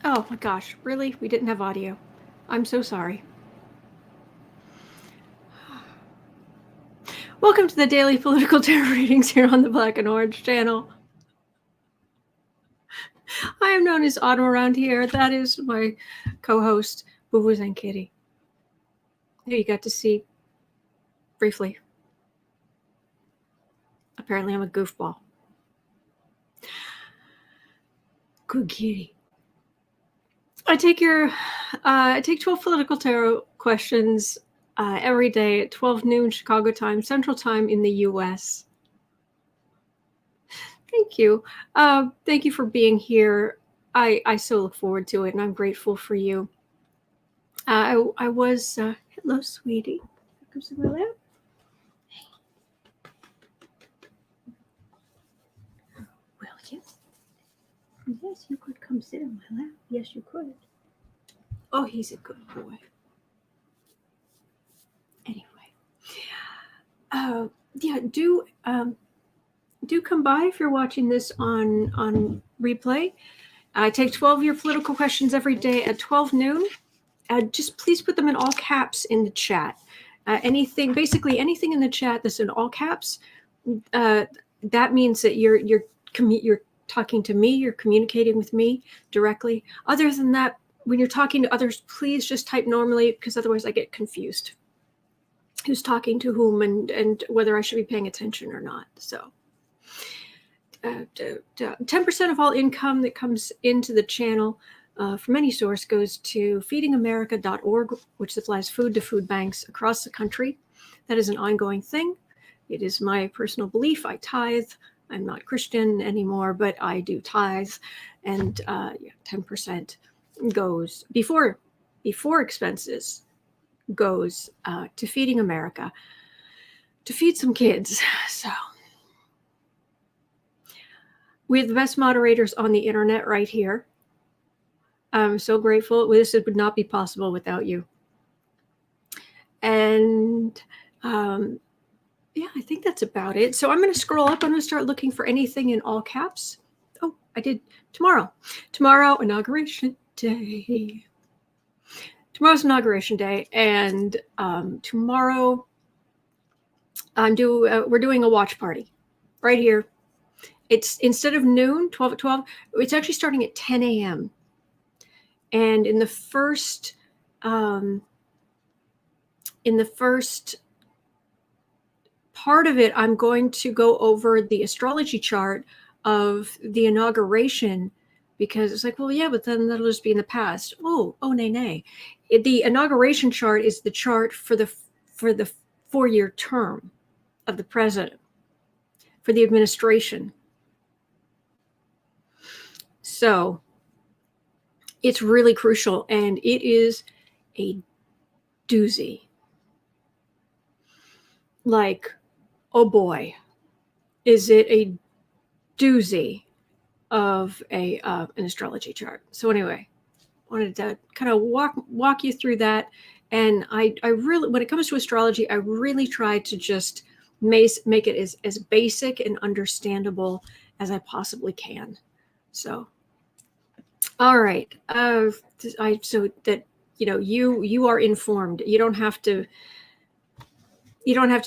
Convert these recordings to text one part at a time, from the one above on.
Oh my gosh, really? We didn't have audio. I'm so sorry. Welcome to the daily political tarot readings here on the Black and Orange channel. I am known as Autumn around here. That is my co-host, Boo Boos and Kitty, who you got to see briefly. Apparently I'm a goofball. Good kitty. I take 12 political tarot questions every day at 12 noon Chicago time, Central Time in the U.S. Thank you. Thank you for being here. I so look forward to it, and I'm grateful for you. I was hello, sweetie. Come sit in my lap. Well, yes, you could come sit in my lap. Yes, you could. Oh, he's a good boy. Anyway, yeah, do come by if you're watching this on replay. I take 12 of your political questions every day at 12 noon. Just please put them in all caps in the chat. Basically anything in the chat that's in all caps, that means that you're talking to me, you're communicating with me directly. Other than that, when you're talking to others, please just type normally, because otherwise I get confused who's talking to whom and whether I should be paying attention or not. So 10% of all income that comes into the channel from any source goes to feedingamerica.org, which supplies food to food banks across the country. That is an ongoing thing. It is my personal belief. I tithe. I'm not Christian anymore, but I do tithe. And 10% goes before expenses goes to Feeding America to feed some kids. So we have the best moderators on the internet right here. I'm so grateful. This would not be possible without you. And yeah, I think that's about it. So I'm going to scroll up. I'm going to start looking for anything in all caps. Oh, I did tomorrow. Tomorrow, Inauguration Day. Tomorrow's Inauguration Day. And tomorrow, we're doing a watch party right here. It's instead of noon, 12 at 12, it's actually starting at 10 a.m. And in the first part of it, I'm going to go over the astrology chart of the inauguration, because it's like, well, yeah, but then that'll just be in the past. Oh, nay. The inauguration chart is the chart for the 4-year term of the president, for the administration. So it's really crucial, and it is a doozy. Like, oh boy, is it a doozy of an astrology chart. So anyway, wanted to kind of walk you through that. And I really, when it comes to astrology, I really try to just make it as basic and understandable as I possibly can. So, all right, so that you are informed. You don't have to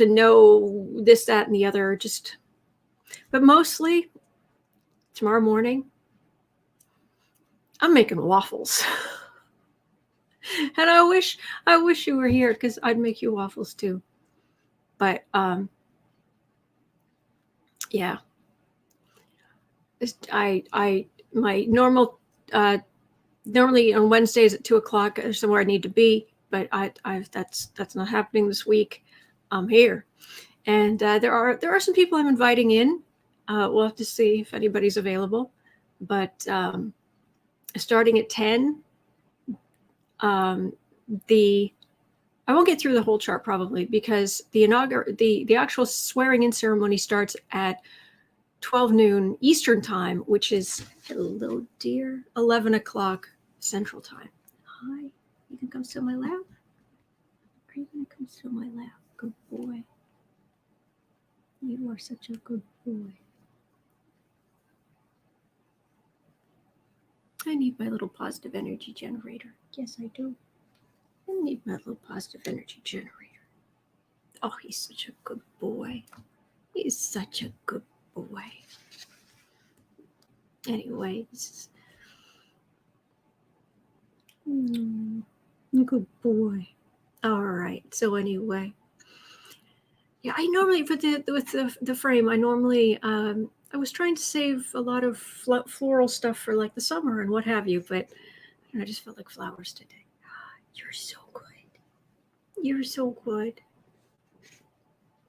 know this, that, and the other. But mostly tomorrow morning, I'm making waffles. And I wish you were here, because I'd make you waffles too. But yeah, my normal normally on Wednesdays at 2:00 is somewhere I need to be, but that's not happening this week. I'm here, and there are some people I'm inviting in. We'll have to see if anybody's available, but starting at 10. I won't get through the whole chart probably, because the actual swearing in ceremony starts at 12 noon Eastern time, which is, hello dear, 11 o'clock Central time. Hi, you can come sit on my lap? Are you gonna come sit on my lap? Good boy. You are such a good boy. I need my little positive energy generator. Yes, I do. I need my little positive energy generator. Oh, he's such a good boy. He's such a good boy. Anyways. Good boy. All right. So anyway. Yeah, I normally with the frame, I normally I was trying to save a lot of floral stuff for like the summer and what have you, but I just felt like flowers today. You're so good. You're so good.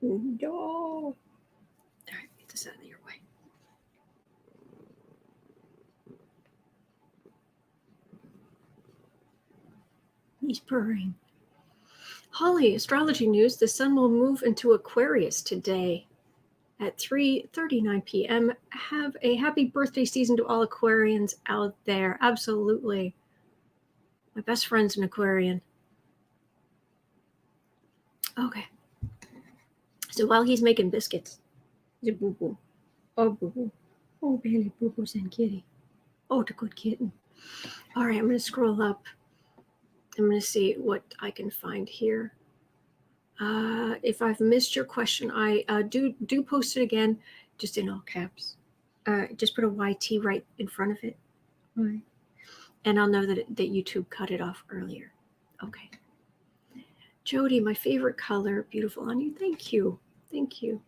No. All right, get this out of your way. He's purring. Holly, astrology news. The sun will move into Aquarius today at 3:39 p.m. Have a happy birthday season to all Aquarians out there. Absolutely. My best friend's an Aquarian. Okay. So while he's making biscuits, the boo-boo. Oh, boo-boo. Oh, Bailey, boo-boo's and kitty. Oh, the good kitten. All right, I'm going to scroll up. I'm going to see what I can find here. If I've missed your question, I do post it again, just in all caps. Just put a YT right in front of it. Right. And I'll know that YouTube cut it off earlier. Okay. Jody, my favorite color. Beautiful on you. Thank you. Thank you.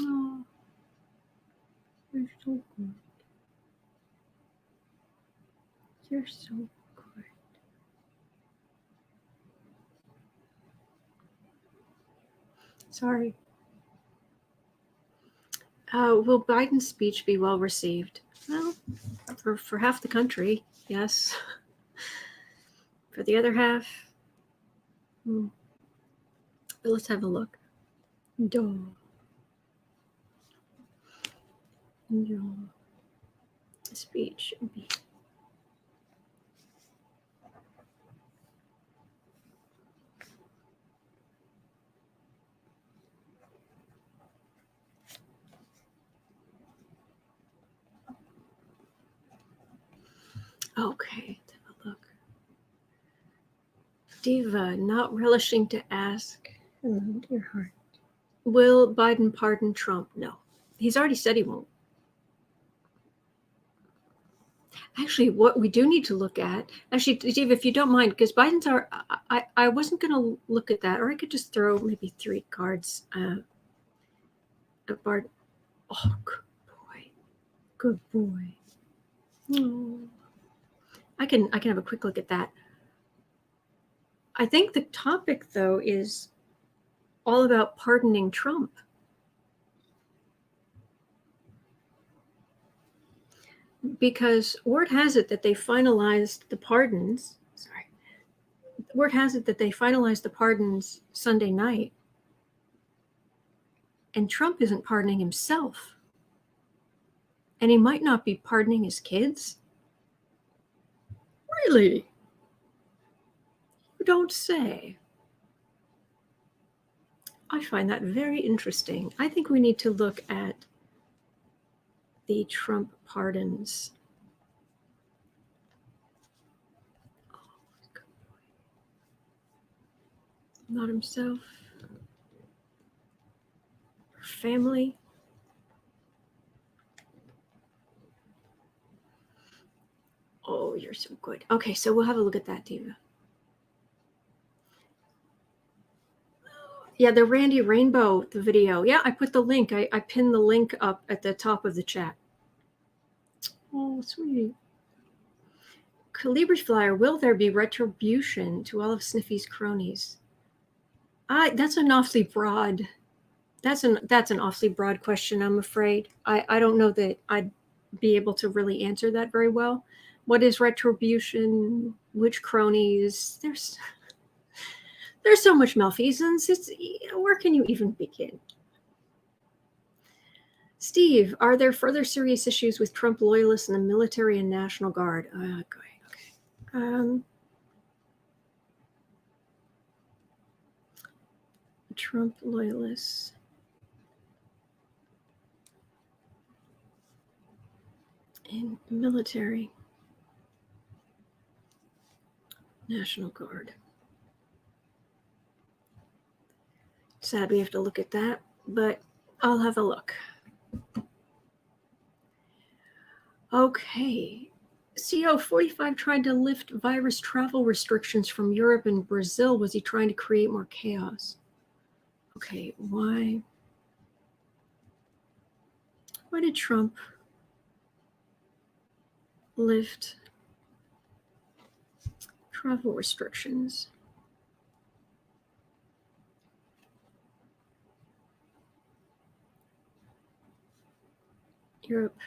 Oh, you're so good. You're so good. Sorry. Will Biden's speech be well received? Well, for half the country, yes. For the other half, but let's have a look. Duh. No. Speech should be. Okay, let's have a look. Diva, not relishing to ask. Hello, dear heart. Will Biden pardon Trump? No. He's already said he won't. Actually, what we do need to look at, actually, Diva, if you don't mind, because Biden's our, I wasn't going to look at that, or I could just throw maybe 3 cards at Biden. Oh, good boy. Good boy. Oh. I can have a quick look at that. I think the topic, though, is all about pardoning Trump. Because word has it that they finalized the pardons. Sorry. Word has it that they finalized the pardons Sunday night. And Trump isn't pardoning himself. And he might not be pardoning his kids. Really? You don't say. I find that very interesting. I think we need to look at the Trump pardons. Oh, good boy. Not himself. Family. Oh, you're so good. Okay, so we'll have a look at that, Diva. Yeah, the Randy Rainbow, the video. Yeah, I put the link. I pinned the link up at the top of the chat. Oh, sweetie. Caliber's flyer, will there be retribution to all of Sniffy's cronies? That's an awfully broad. That's an awfully broad question, I'm afraid. I don't know that I'd be able to really answer that very well. What is retribution? Which cronies? There's so much malfeasance. Where can you even begin? Steve, are there further serious issues with Trump loyalists in the military and National Guard? Okay. Trump loyalists. In military. National Guard. Sad we have to look at that, but I'll have a look. Okay. CO45 tried to lift virus travel restrictions from Europe and Brazil. Was he trying to create more chaos? Okay, why did Trump lift travel restrictions? Europe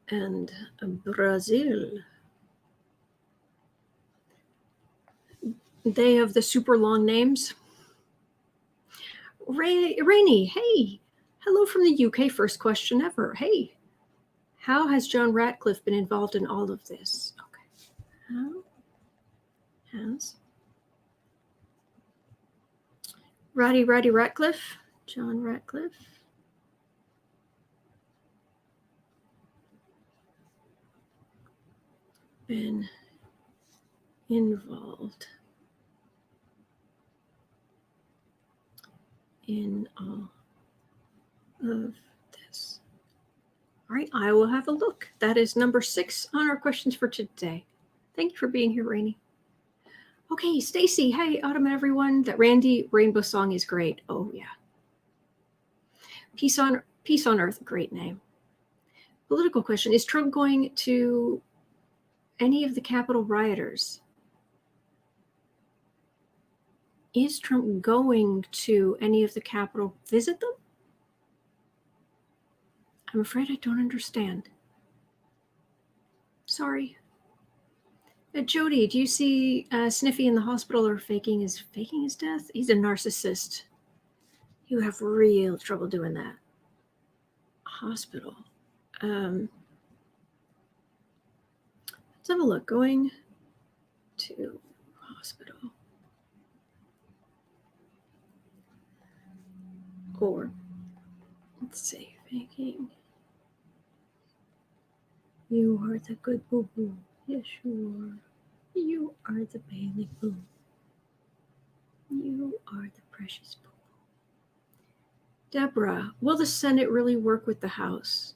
and Brazil. They have the super long names. Rainey, hey, hello from the UK. First question ever. Hey, how has John Ratcliffe been involved in all of this? Okay, how has Roddy Ratcliffe, John Ratcliffe, been involved in all of this? All right, I will have a look. That is number 6 on our questions for today. Thank you for being here, Rainey. Okay, Stacy, hey, Autumn, everyone. That Randy Rainbow song is great. Oh, yeah. Peace on Earth, great name. Political question. Is Trump going to any of the Capitol rioters? Is Trump going to any of the Capitol? Visit them? I'm afraid I don't understand. Sorry. Jody, do you see Sniffy in the hospital or faking his death? He's a narcissist. You have real trouble doing that. Hospital. Let's have a look. Going to hospital. Or, let's see, faking. You are the good boo-boo. Yes, you are. You are the Bailey boo. You are the precious boo. Deborah, will the Senate really work with the House?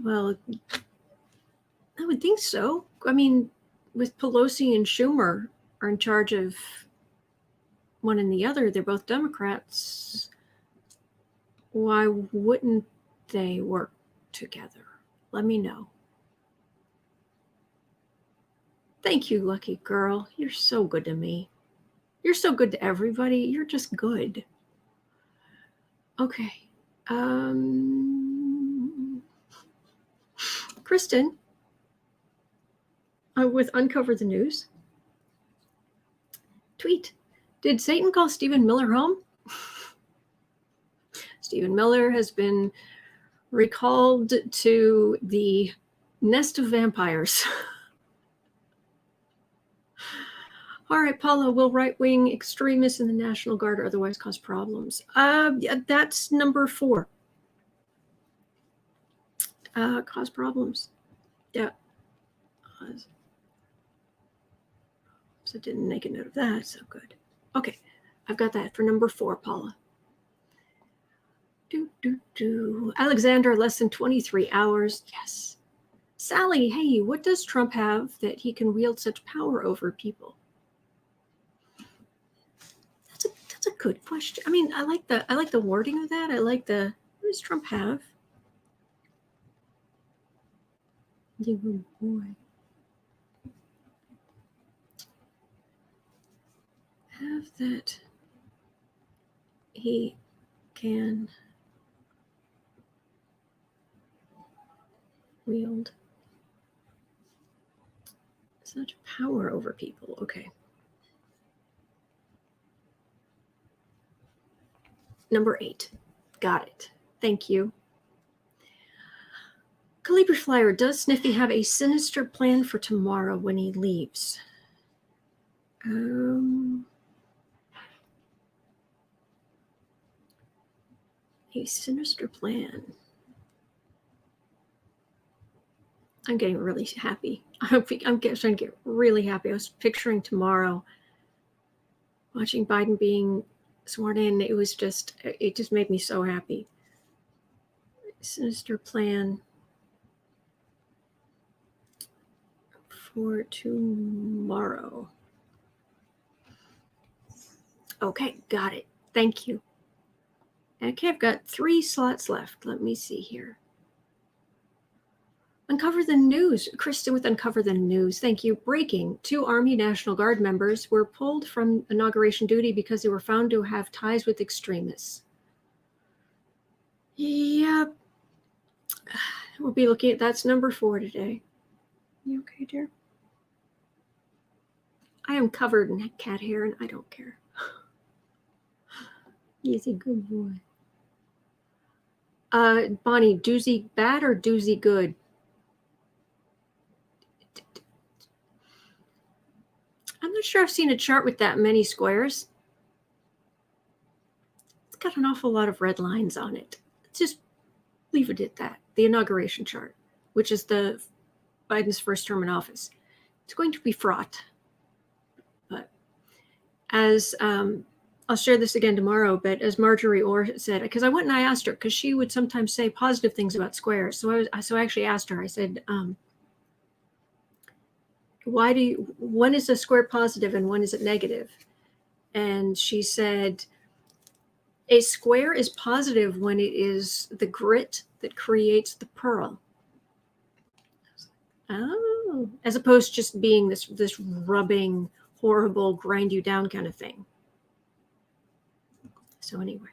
Well, I would think so. I mean, with Pelosi and Schumer are in charge of one and the other, they're both Democrats. Why wouldn't they work together? Let me know. Thank you, lucky girl. You're so good to me. You're so good to everybody. You're just good. Okay. Kristen, with Uncover the News. Tweet. Did Satan call Stephen Miller home? Stephen Miller has been recalled to the nest of vampires. All right, Paula, will right-wing extremists in the National Guard or otherwise cause problems? Yeah, that's number 4. Cause problems. Yeah. So didn't make a note of that, so good. Okay, I've got that for number 4, Paula. Alexander, less than 23 hours. Yes. Sally, hey, what does Trump have that he can wield such power over people? That's a good question. I mean, I like the wording of that. I like what does Trump have? Yeah, boy. Have that he can wield such power over people. Okay. Number 8. Got it. Thank you. Calibri Flyer, does Sniffy have a sinister plan for tomorrow when he leaves? A sinister plan. I'm getting really happy. I'm starting to get really happy. I was picturing tomorrow watching Biden being sworn in. It just made me so happy. Sinister plan for tomorrow. Okay, got it. Thank you. Okay, I've got 3 slots left. Let me see here. Uncover the news. Kristen with Uncover the News. Thank you. Breaking. 2 Army National Guard members were pulled from inauguration duty because they were found to have ties with extremists. Yep. We'll be looking at that's number 4 today. You okay, dear? I am covered in cat hair and I don't care. He's a good boy. Bonnie, doozy bad or doozy good? I'm not sure I've seen a chart with that many squares. It's got an awful lot of red lines on it. Just leave it at that. The inauguration chart, which is the Biden's first term in office. It's going to be fraught. But as I'll share this again tomorrow, but as Marjorie Orr said, because I went and I asked her, because she would sometimes say positive things about squares. So I actually asked her, I said, when is a square positive and when is it negative? And she said, a square is positive when it is the grit that creates the pearl. Oh, as opposed to just being this rubbing, horrible, grind you down kind of thing. So anyway.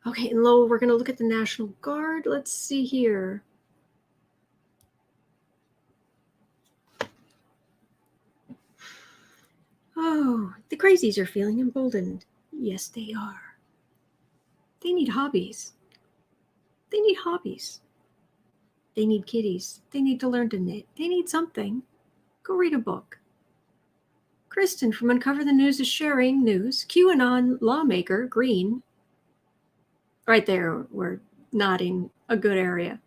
Okay, and Lowell, we're going to look at the National Guard. Let's see here. Oh, the crazies are feeling emboldened. Yes, they are. They need hobbies. They need hobbies. They need kitties. They need to learn to knit. They need something. Go read a book. Kristen from Uncover the News is sharing news. QAnon lawmaker, Green. Right there, we're nodding a good area.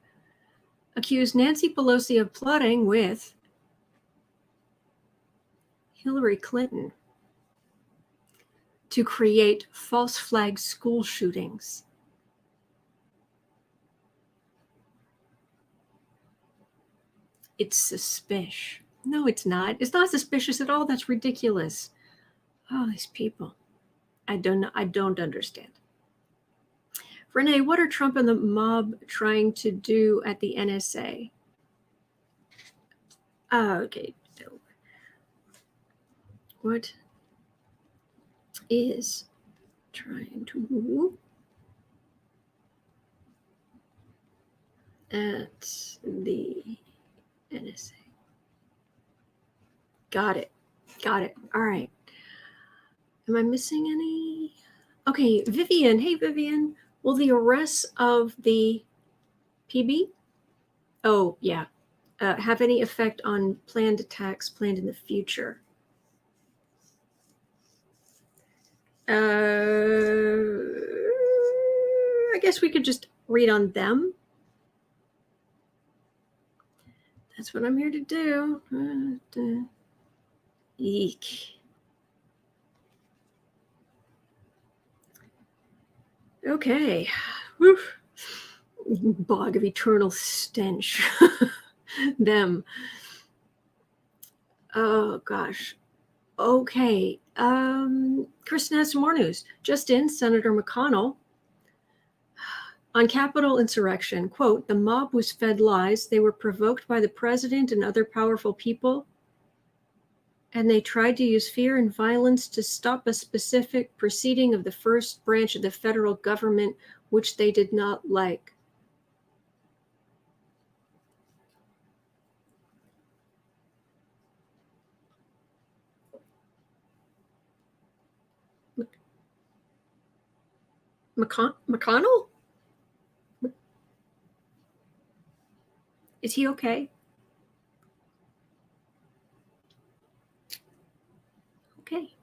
Accused Nancy Pelosi of plotting with Hillary Clinton to create false flag school shootings. It's suspicious. No, it's not. It's not suspicious at all. That's ridiculous. Oh, these people. I don't understand. Renee, what are Trump and the mob trying to do at the NSA? Okay. What is trying to at the NSA? Got it. All right. Am I missing any? Okay, Vivian. Hey, Vivian. Will the arrests of the PB? Oh, yeah. Have any effect on planned attacks planned in the future? I guess we could just read on them. That's what I'm here to do. Eek. Okay. Woof. Bog of eternal stench. Them. Oh, gosh. Okay. Kristen has some more news. Just in, Senator McConnell on Capitol insurrection, quote, the mob was fed lies. They were provoked by the president and other powerful people, and they tried to use fear and violence to stop a specific proceeding of the first branch of the federal government, which they did not like. McConnell? Is he okay? Okay.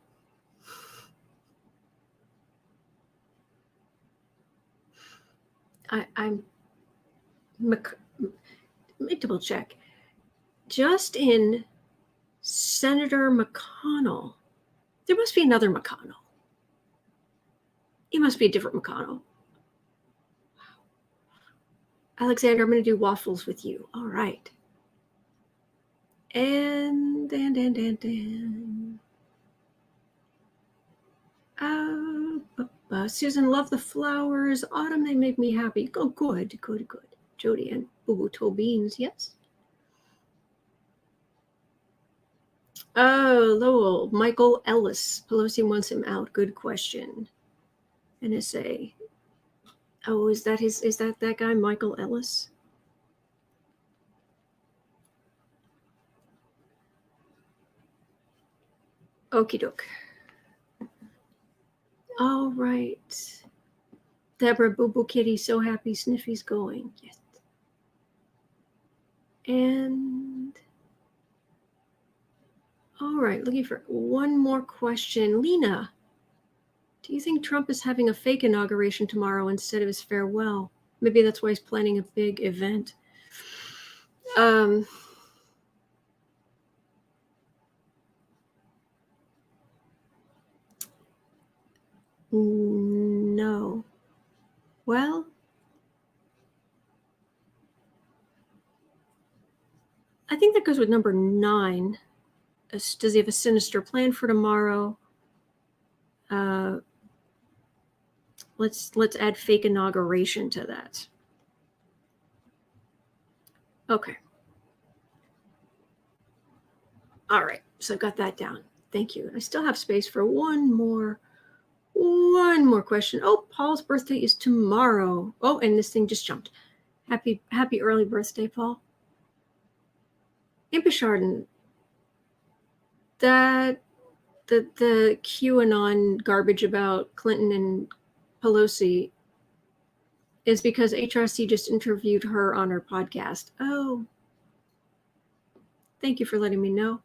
I'm let me double check. Just in Senator McConnell. There must be another McConnell. He must be a different McConnell. Alexander, I'm going to do waffles with you. All right. And. Susan, love the flowers. Autumn, they make me happy. Oh, good. Jody and Boo Boo Toe Beans, yes. Oh, Lowell, Michael Ellis. Pelosi wants him out. Good question. NSA. Oh, is that that guy, Michael Ellis? Okie doke. All right. Deborah, Boo Boo Kitty, so happy Sniffy's going. Yes. And all right, looking for one more question. Lena, do you think Trump is having a fake inauguration tomorrow instead of his farewell? Maybe that's why he's planning a big event. No. Well, I think that goes with number 9. Does he have a sinister plan for tomorrow? Let's add fake inauguration to that. Okay. All right. So I've got that down. Thank you. I still have space for one more question. Oh, Paul's birthday is tomorrow. Oh, and this thing just jumped. Happy early birthday, Paul. Impishardin, that the QAnon garbage about Clinton and Pelosi is because HRC just interviewed her on her podcast. Oh, thank you for letting me know.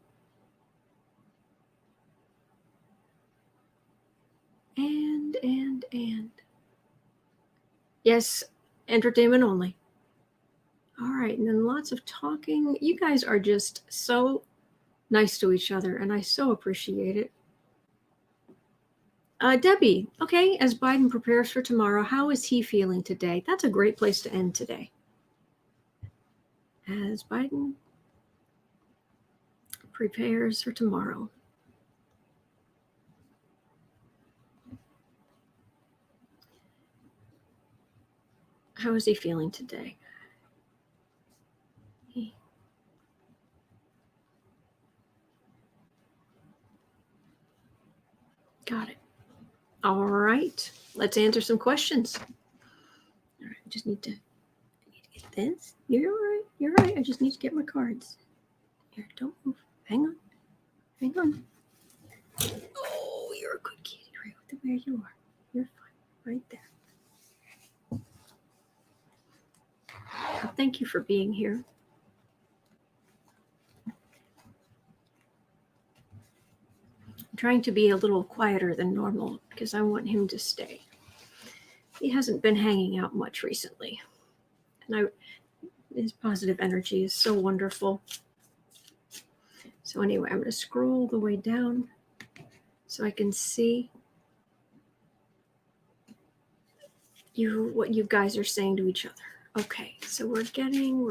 And yes, entertainment only. All right, and then lots of talking. You guys are just so nice to each other, and I so appreciate it. Debbie, okay, as Biden prepares for tomorrow, how is he feeling today? That's a great place to end today. As Biden prepares for tomorrow. How is he feeling today? Got it. All right. Let's answer some questions. All right. I just need to get this. You're all right. You're all right. I just need to get my cards. Here, don't move. Hang on. Hang on. Oh, you're a good kitty right where you are. You're fine. Right there. Thank you for being here. I'm trying to be a little quieter than normal because I want him to stay. He hasn't been hanging out much recently. And his positive energy is so wonderful. So anyway, I'm going to scroll the way down so I can see what you guys are saying to each other. Okay, so we're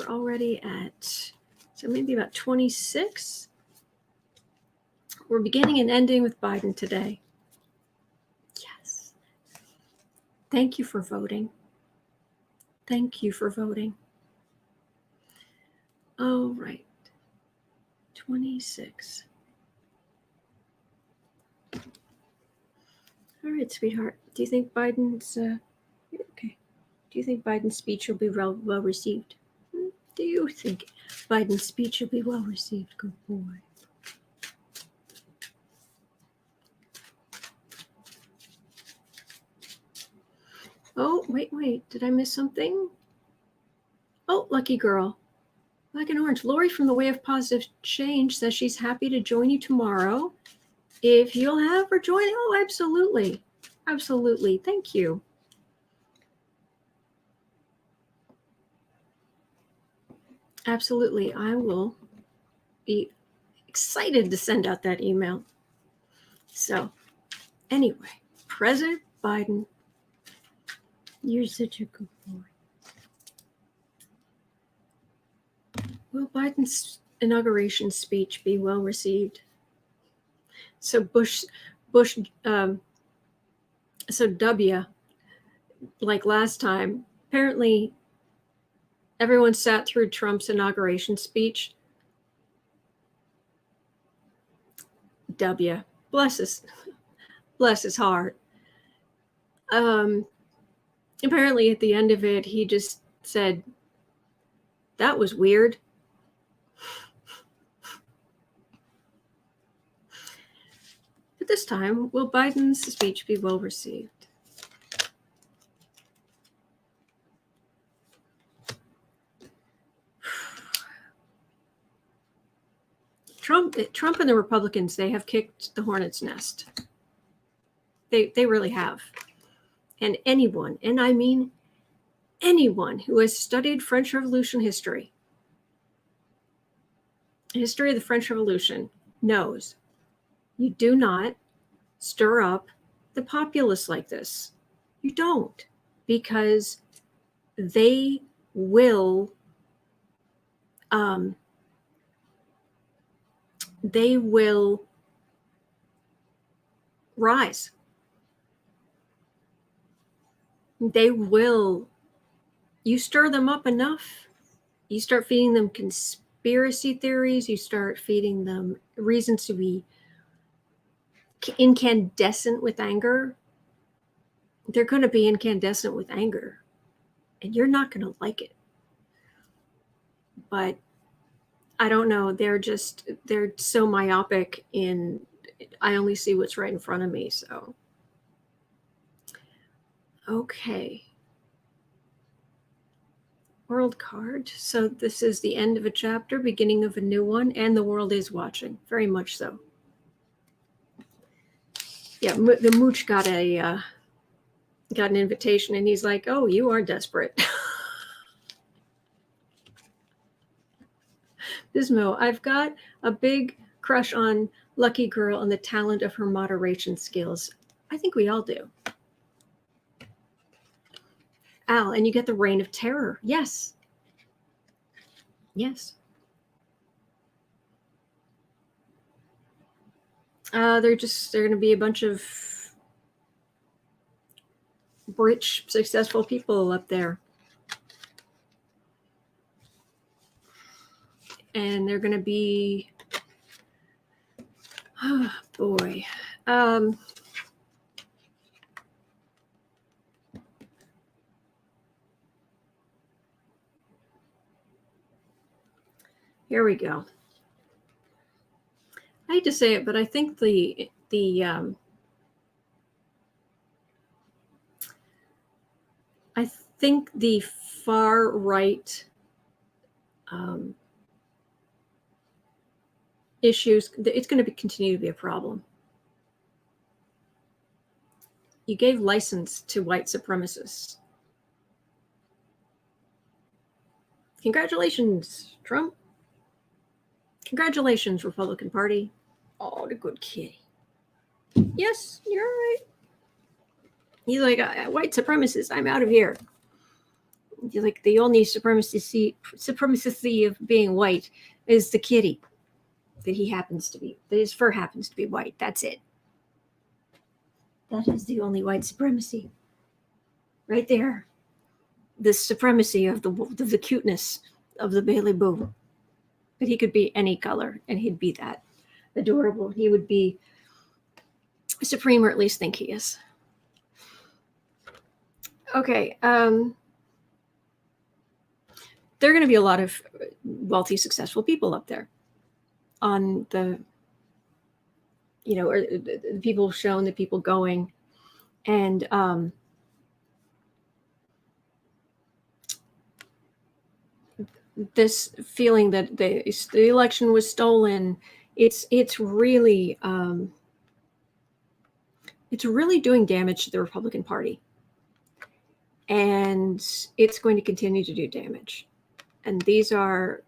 already at, so maybe about 26. We're beginning and ending with Biden today. Yes. Thank you for voting. Thank you for voting. All right. 26. All right, sweetheart. Do you think Biden's okay? Do you think Biden's speech will be well received? Do you think Biden's speech will be well received? Good boy. Oh, wait. Did I miss something? Oh, lucky girl. Black and orange. Lori from the Way of Positive Change says she's happy to join you tomorrow. If you'll have her join, oh, absolutely. Absolutely. Thank you. Absolutely. I will be excited to send out that email. So, anyway, President Biden, you're such a good boy. Will Biden's inauguration speech be well received? So so W, like last time, apparently everyone sat through Trump's inauguration speech. W, bless his heart. Apparently at the end of it, he just said, "That was weird." But this time, will Biden's speech be well received? Trump and the Republicans, they have kicked the hornet's nest. They really have. And anyone, and I mean anyone who has studied French Revolution history of the French Revolution, knows you do not stir up the populace like this. You don't, because they will rise. You stir them up enough, you start feeding them conspiracy theories, you start feeding them reasons to be incandescent with anger. They're going to be incandescent with anger, and you're not going to like it. But I don't know. They're so myopic in, I only see what's right in front of me. So, okay. World card. So this is the end of a chapter, beginning of a new one, and the world is watching. Very much so. Yeah, the mooch got an invitation, and he's like, "Oh, you are desperate." Bismo, I've got a big crush on Lucky Girl and the talent of her moderation skills. I think we all do. Al, and you get the Reign of Terror. Yes. Yes. They're going to be a bunch of rich, successful people up there. And they're going to be, oh boy. Here we go. I hate to say it, but I think the far right issues, it's going to continue to be a problem. You gave license to white supremacists. Congratulations, Trump. Congratulations, Republican Party. Oh, the good kitty. Yes, you're right. He's like, white supremacists, I'm out of here. He's like, the only supremacy of being white is the kitty that he happens to be, that his fur happens to be white. That's it. That is the only white supremacy. Right there. The supremacy of the cuteness of the Bailey Boo. But he could be any color, and he'd be that adorable. He would be supreme, or at least think he is. Okay. There are going to be a lot of wealthy, successful people up there on the, or the people shown, the people going. And this feeling that the election was stolen, it's really doing damage to the Republican Party. And it's going to continue to do damage. And these are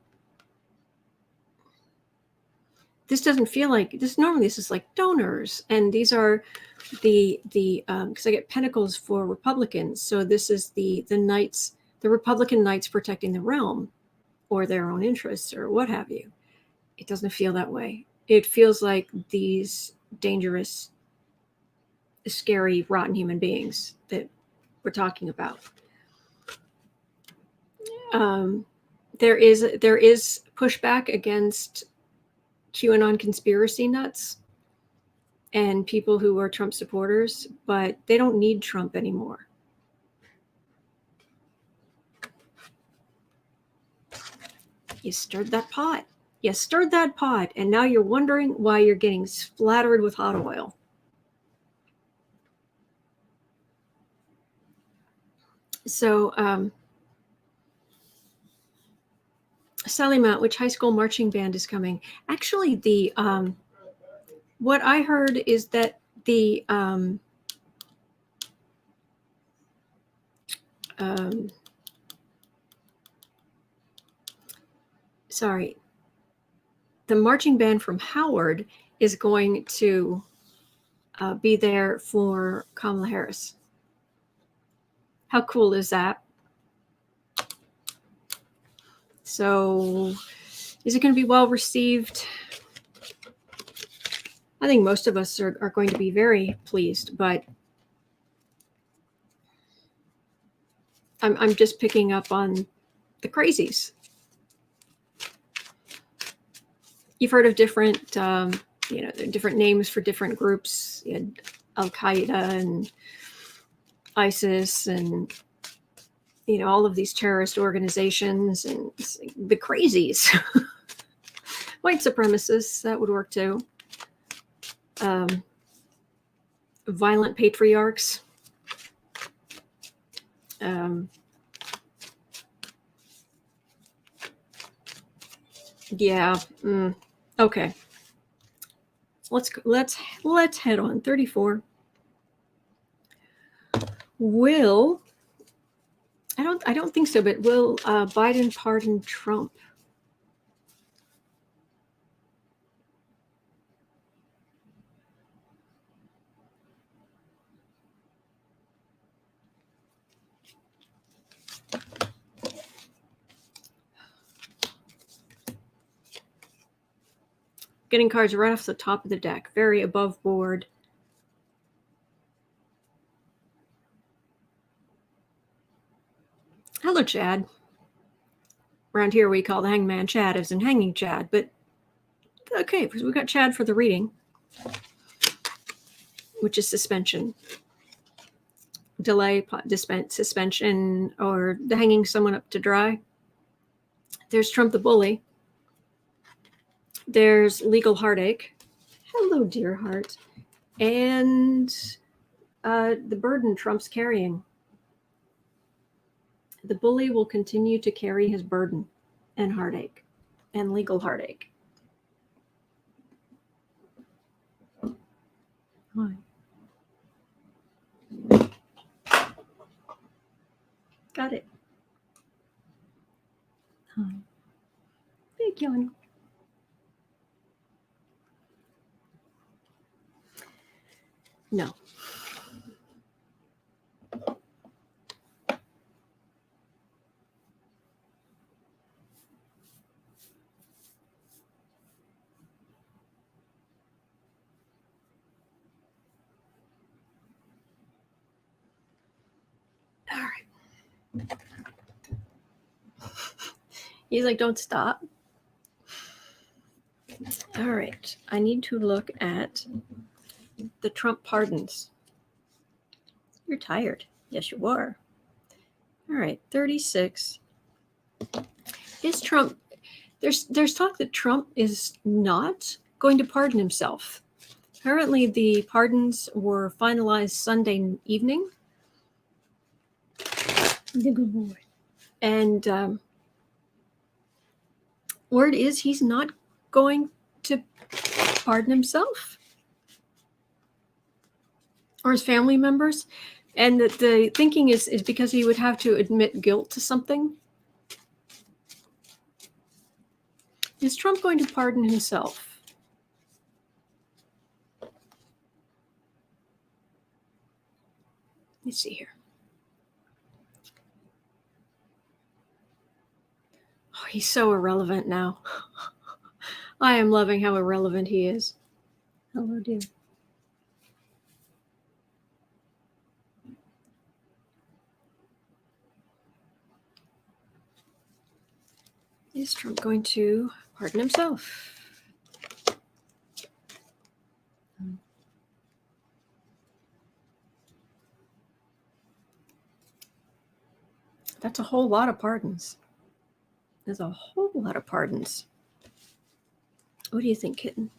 this doesn't feel like this. Normally, this is like donors, and these are the because I get pentacles for Republicans. So this is the knights, the Republican knights protecting the realm or their own interests or what have you. It doesn't feel that way. It feels like these dangerous, scary, rotten human beings that we're talking about. There is pushback against QAnon conspiracy nuts and people who are Trump supporters, but they don't need Trump anymore. You stirred that pot. You stirred that pot, and now you're wondering why you're getting splattered with hot oil. So, Sally Mount, which high school marching band is coming? Actually, the what I heard is that the the marching band from Howard is going to be there for Kamala Harris. How cool is that? So, is it going to be well received? I think most of us are going to be very pleased, but I'm just picking up on the crazies. You've heard of different, different names for different groups, Al Qaeda and ISIS, and all of these terrorist organizations, and the crazies. White supremacists, that would work too. Violent patriarchs. Okay. Let's head on. 34. I don't think so, but will Biden pardon Trump? Getting cards right off the top of the deck, very above board. Hello, Chad. Around here we call the hangman Chad as in hanging Chad, but okay, because we got Chad for the reading, which is suspension, delay, suspension, or the hanging someone up to dry. There's Trump the bully. There's legal heartache. Hello, dear heart. And the burden Trump's carrying. The bully will continue to carry his burden and heartache and legal heartache. Hi. Got it. Hi. Big yawn. No. All right. He's like, don't stop. All right. I need to look at the Trump pardons. You're tired. Yes, you were. All right. 36. Is Trump... There's talk that Trump is not going to pardon himself. Apparently, the pardons were finalized Sunday evening. The good boy. And word is he's not going to pardon himself or his family members. And that the thinking is because he would have to admit guilt to something. Is Trump going to pardon himself? me see here. Oh, he's so irrelevant now. I am loving how irrelevant he is. Hello, dear. Is Trump going to pardon himself? That's a whole lot of pardons. There's a whole lot of pardons. What do you think, kitten?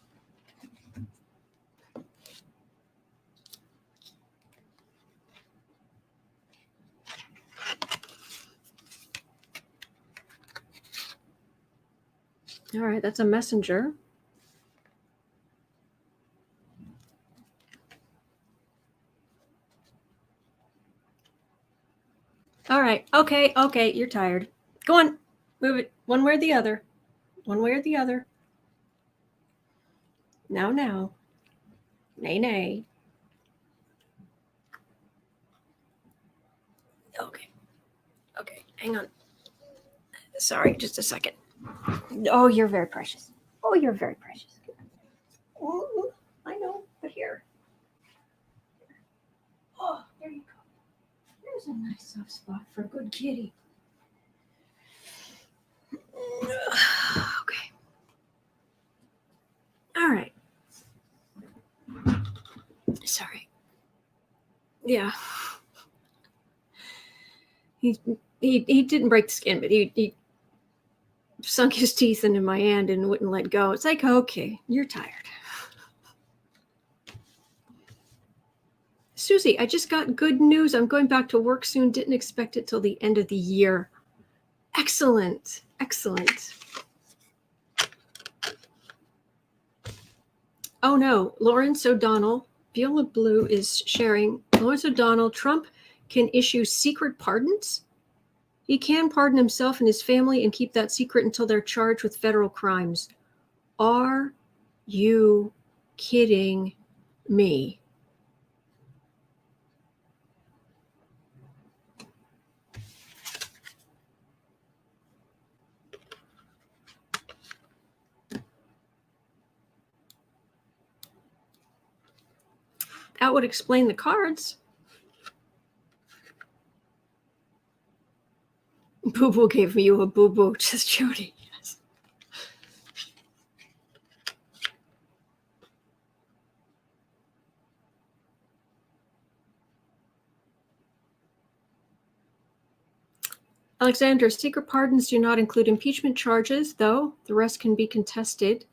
All right, that's a messenger. All right. Okay. You're tired. Go on. Move it one way or the other. One way or the other. Now. Nay. Okay. Hang on. Sorry, just a second. Oh, you're very precious. Oh, I know, but here. Oh, there you go. There's a nice soft spot for a good kitty. Okay. All right. Sorry. Yeah. He didn't break the skin, but he sunk his teeth into my hand and wouldn't let go. It's like, okay, you're tired. Susie, I just got good news. I'm going back to work soon. Didn't expect it till the end of the year. Excellent. Oh no, Lawrence O'Donnell, Viola Blue is sharing. Lawrence O'Donnell, Trump can issue secret pardons? He can pardon himself and his family and keep that secret until they're charged with federal crimes. Are you kidding me? That would explain the cards. Boo-boo gave you a boo-boo, just Jody. Yes. Alexander, secret pardons do not include impeachment charges, though the rest can be contested.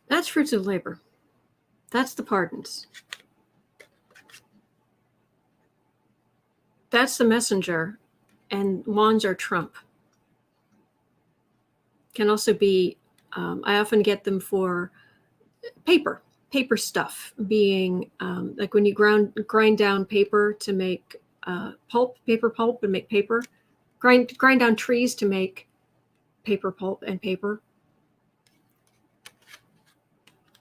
That's fruits of labor. That's the pardons. That's the messenger, and wands are Trump. Can also be, I often get them for paper stuff, being like when you grind down paper to make paper pulp and make paper, grind down trees to make paper pulp and paper.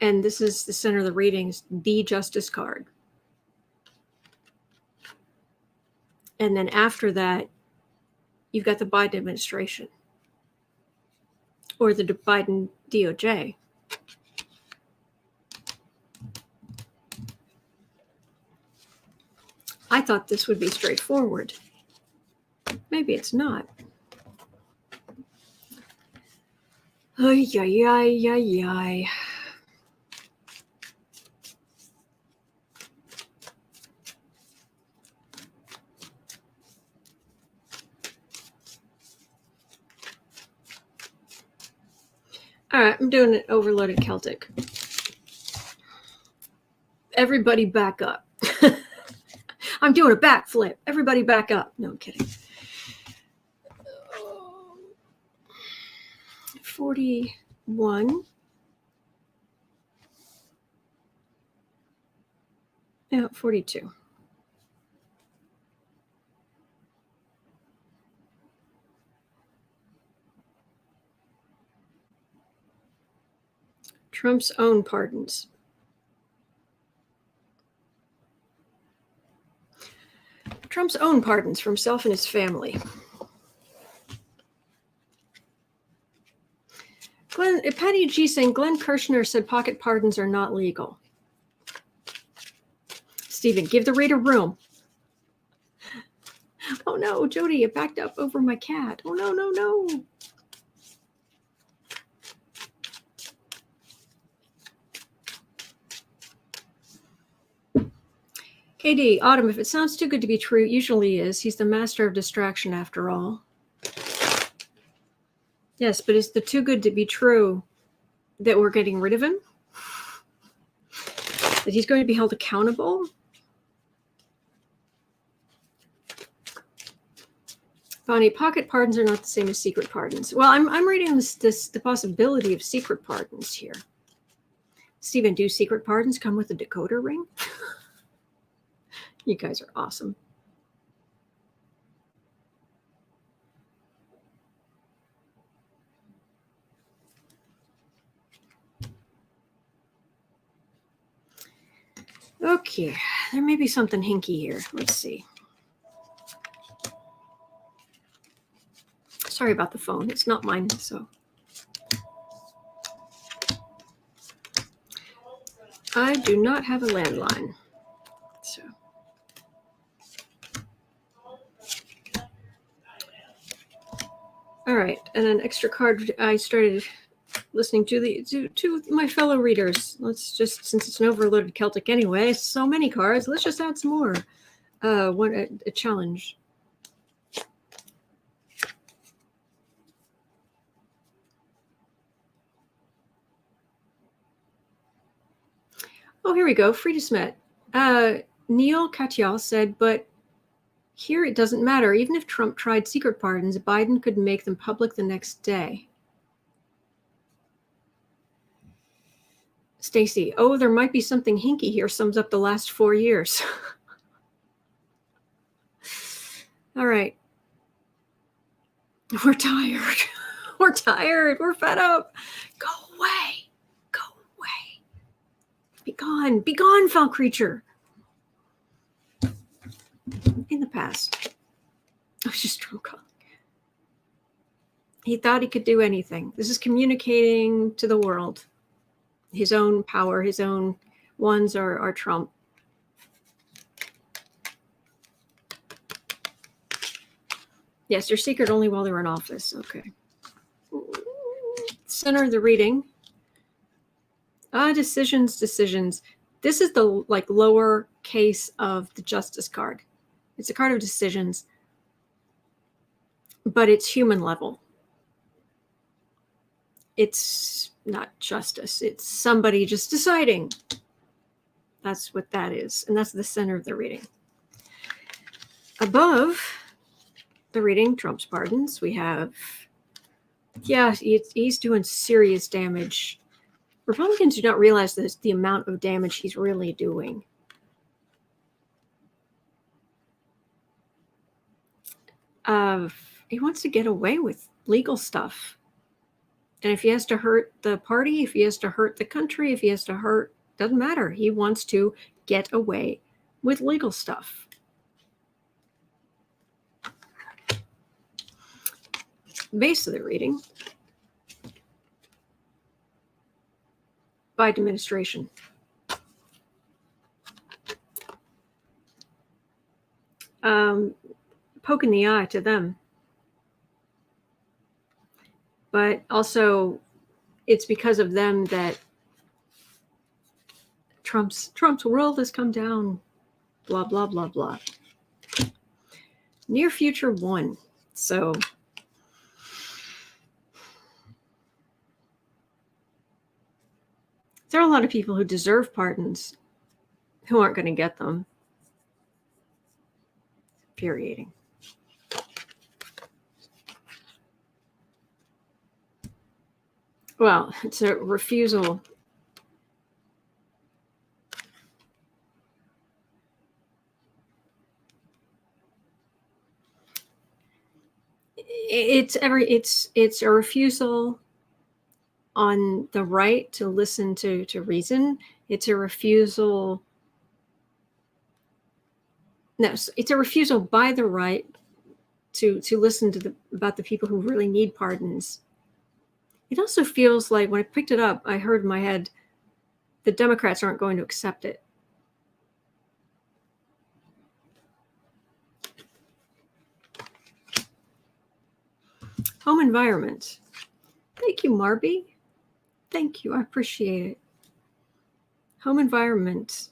And this is the center of the readings, the Justice card. And then after that, you've got the Biden administration or the Biden DOJ. I thought this would be straightforward. Maybe it's not. Ay. All right, I'm doing an overloaded Celtic. Everybody back up. I'm doing a backflip. Everybody back up. No, I'm kidding. 41. Yeah, 42. Trump's own pardons. Trump's own pardons for himself and his family. Patty G saying Glenn Kirshner said pocket pardons are not legal. Stephen, give the reader room. Oh no, Jody, it backed up over my cat. Oh no, no, no. KD, Autumn, if it sounds too good to be true, it usually is. He's the master of distraction after all. Yes, but is the too good to be true that we're getting rid of him? That he's going to be held accountable? Bonnie, pocket pardons are not the same as secret pardons. Well, I'm reading the possibility of secret pardons here. Stephen, do secret pardons come with a decoder ring? You guys are awesome. Okay, there may be something hinky here. Let's see. Sorry about the phone. It's not mine, so. I do not have a landline. So. All right, and an extra card. I started listening to my fellow readers. Let's just, since it's an overloaded Celtic anyway, so many cards. Let's just add some more. A challenge. Oh, here we go. Free to Smet. Neil Katyal said, but here it doesn't matter. Even if Trump tried secret pardons, Biden could make them public the next day. Stacy, oh, there might be something hinky here. Sums up the last 4 years. All right. We're tired. We're tired. We're fed up. Go away. Go away. Be gone. Be gone, foul creature. In the past. I was just drunk calling. He thought he could do anything. This is communicating to the world. His own power, his own ones are Trump. Yes, they're secret only while they're in office. Okay. Center of the reading. Decisions. This is the lower case of the justice card. It's a card of decisions, but it's human level. It's not justice. It's somebody just deciding. That's what that is. And that's the center of the reading. Above the reading, Trump's pardons, we have, yeah, he's doing serious damage. Republicans do not realize this, the amount of damage he's really doing. He wants to get away with legal stuff. And if he has to hurt the party, if he has to hurt the country, if he has to hurt, doesn't matter. He wants to get away with legal stuff. Base of the reading. Biden administration. Poking the eye to them. But also, it's because of them that Trump's world has come down. Blah, blah, blah, blah. Near future 1. So there are a lot of people who deserve pardons who aren't going to get them. Infuriating. Well, it's a refusal. It's a refusal on the right to listen to reason. It's a refusal. No, it's a refusal by the right to listen to about the people who really need pardons. It also feels like when I picked it up, I heard in my head, the Democrats aren't going to accept it. Home environment. Thank you, Marby. Thank you. I appreciate it. Home environment.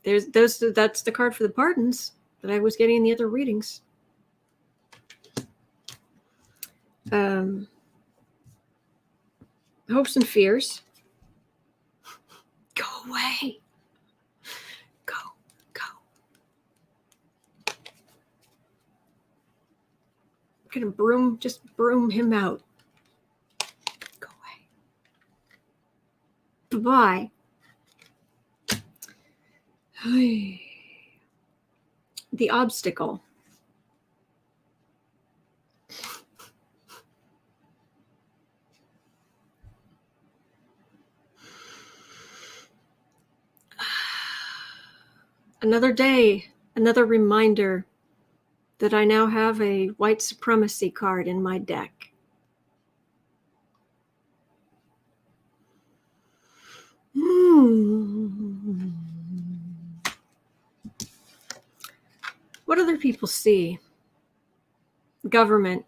That's the card for the pardons that I was getting in the other readings. Hopes and fears. Go away. Go. I'm gonna just broom him out. Go away. Bye-bye. The obstacle. Another day, another reminder that I now have a white supremacy card in my deck. What other people see? Government,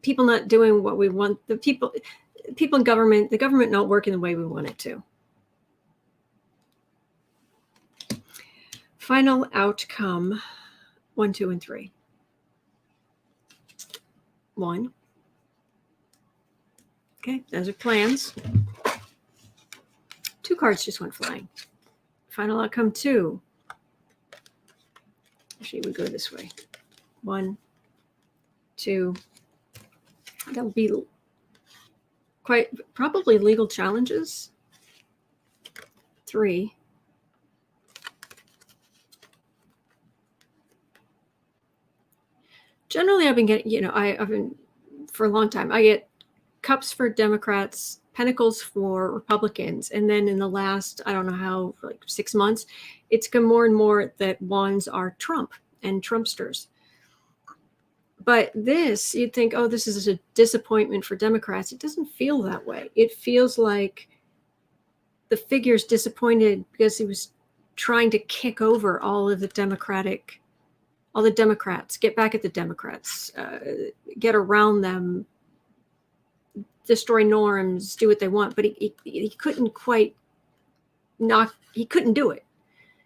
people not doing what we want. The people in government, the government not working the way we want it to. Final outcome, 1, 2, and 3. 1. Okay, those are plans. 2 cards just went flying. Final outcome 2. Actually, we go this way. 1, 2. That'll be probably legal challenges. 3. Generally, I've been getting, I've been for a long time. I get cups for Democrats, pentacles for Republicans, and then in the last, I don't know how, like 6 months, it's come more and more that wands are Trump and Trumpsters. But this, you'd think, oh, this is a disappointment for Democrats. It doesn't feel that way. It feels like the figure's disappointed because he was trying to kick over all the Democrats, get back at the Democrats, get around them, destroy norms, do what they want. But he couldn't quite he couldn't do it.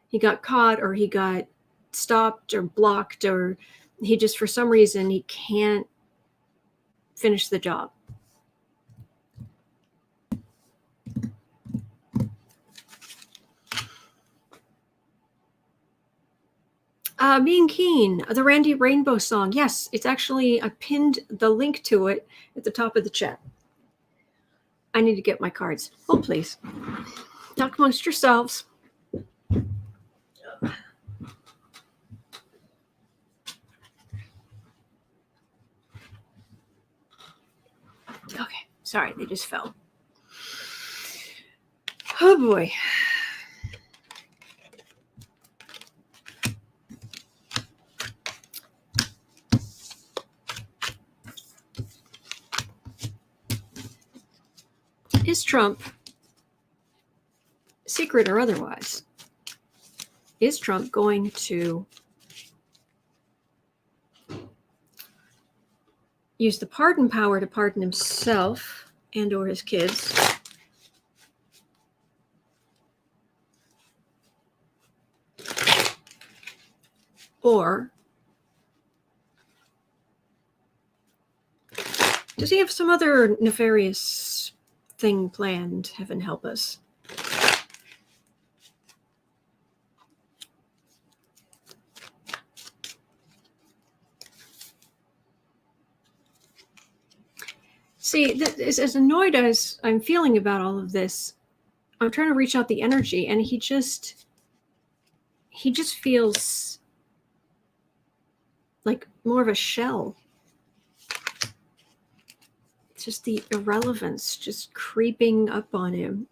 He got caught, or he got stopped or blocked, or he just, for some reason, he can't finish the job. Being Keen, the Randy Rainbow song. Yes, it's actually, I pinned the link to it at the top of the chat. I need to get my cards. Oh, please. Talk amongst yourselves. Okay, sorry, they just fell. Oh, boy. Is Trump, secret or otherwise, is Trump going to use the pardon power to pardon himself and or his kids? Or does he have some other nefarious thing planned? Heaven help us. See, as annoyed as I'm feeling about all of this, I'm trying to reach out the energy, and he just feels like more of a shell. just the irrelevance just creeping up on him.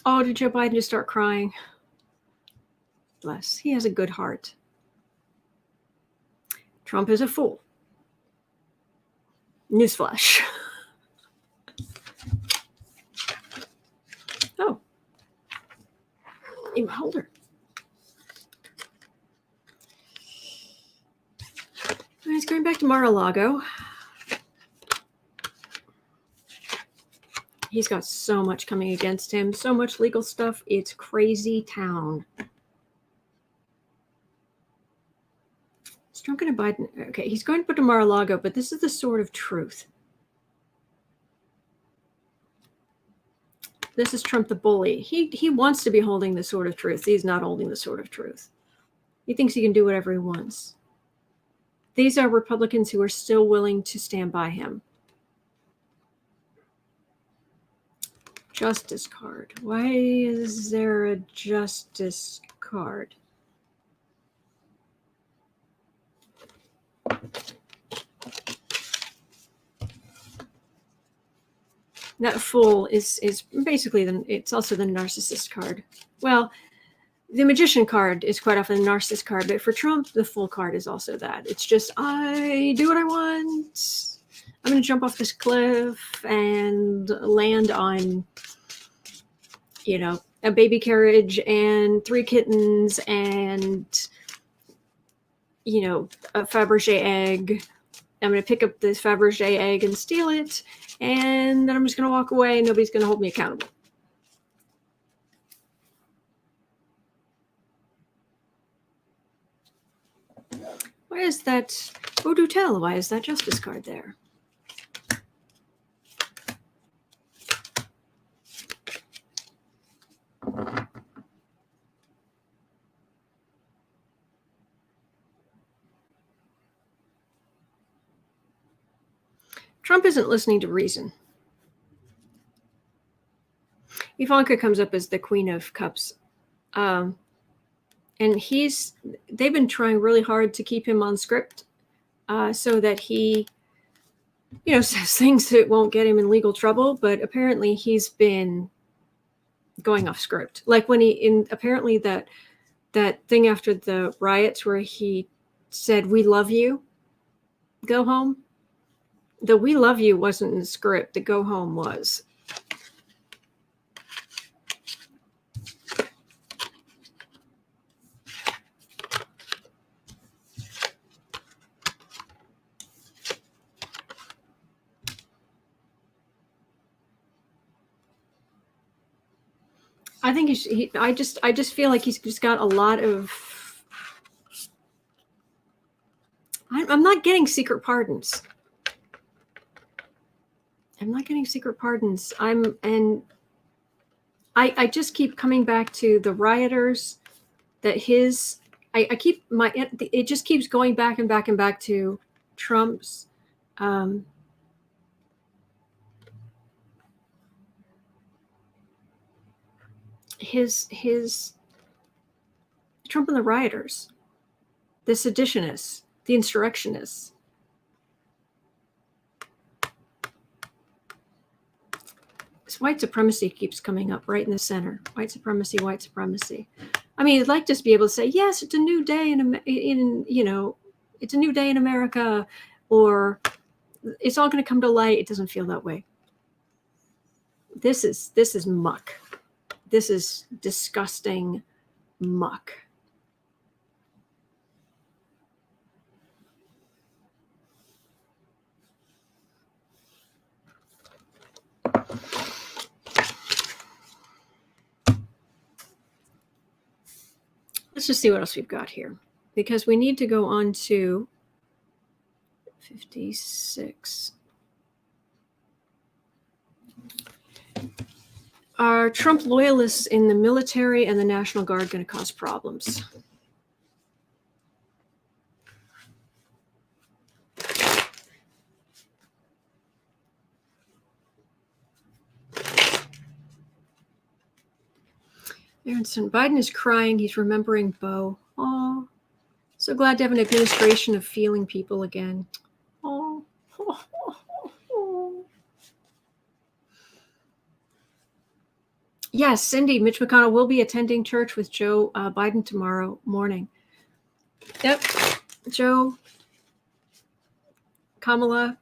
Oh, did Joe Biden just start crying? Bless. He has a good heart. Trump is a fool. Newsflash. Oh. Even older. He's going back to Mar-a-Lago. He's got so much coming against him, so much legal stuff. It's crazy town. Is Trump going to Biden? Okay, he's going to put to Mar-a-Lago, but this is the sword of truth. This is Trump the bully. He wants to be holding the sword of truth. He's not holding the sword of truth. He thinks he can do whatever he wants. These are Republicans who are still willing to stand by him. Justice card. Why is there a justice card? That fool is basically it's also the narcissist card. Well, the magician card is quite often the narcissist card, but for Trump, the fool card is also that. It's just, I do what I want. I'm going to jump off this cliff and land on, a baby carriage and 3 kittens and, a Fabergé egg. I'm going to pick up this Fabergé egg and steal it. And then I'm just going to walk away and nobody's going to hold me accountable. Why is that? Oh, do tell. Why is that justice card there? Trump isn't listening to reason. Ivanka comes up as the Queen of Cups. And they've been trying really hard to keep him on script so that he, says things that won't get him in legal trouble. But apparently he's been going off script. Like when apparently that thing after the riots where he said, "We love you, go home." The "we love you" wasn't in the script. The "go home" was. I think I just feel like he's just got a lot of. I'm not getting secret pardons. I'm not getting secret pardons. I just keep coming back to the rioters. That it just keeps going back and back and back to Trump's. His Trump and the rioters, the seditionists, the insurrectionists. This white supremacy keeps coming up right in the center. White supremacy, white supremacy. I mean, I'd like to just be able to say, yes, it's a new day it's a new day in America, or it's all going to come to light. It doesn't feel that way. This is muck. This is disgusting muck. Let's just see what else we've got here, because we need to go on to 56. Are Trump loyalists in the military and the National Guard going to cause problems? Aronson, Biden is crying. He's remembering Bo. Oh, So glad to have an administration of feeling people again. Oh. Yes, Cindy, Mitch McConnell will be attending church with Joe Biden tomorrow morning. Yep. Joe, Kamala,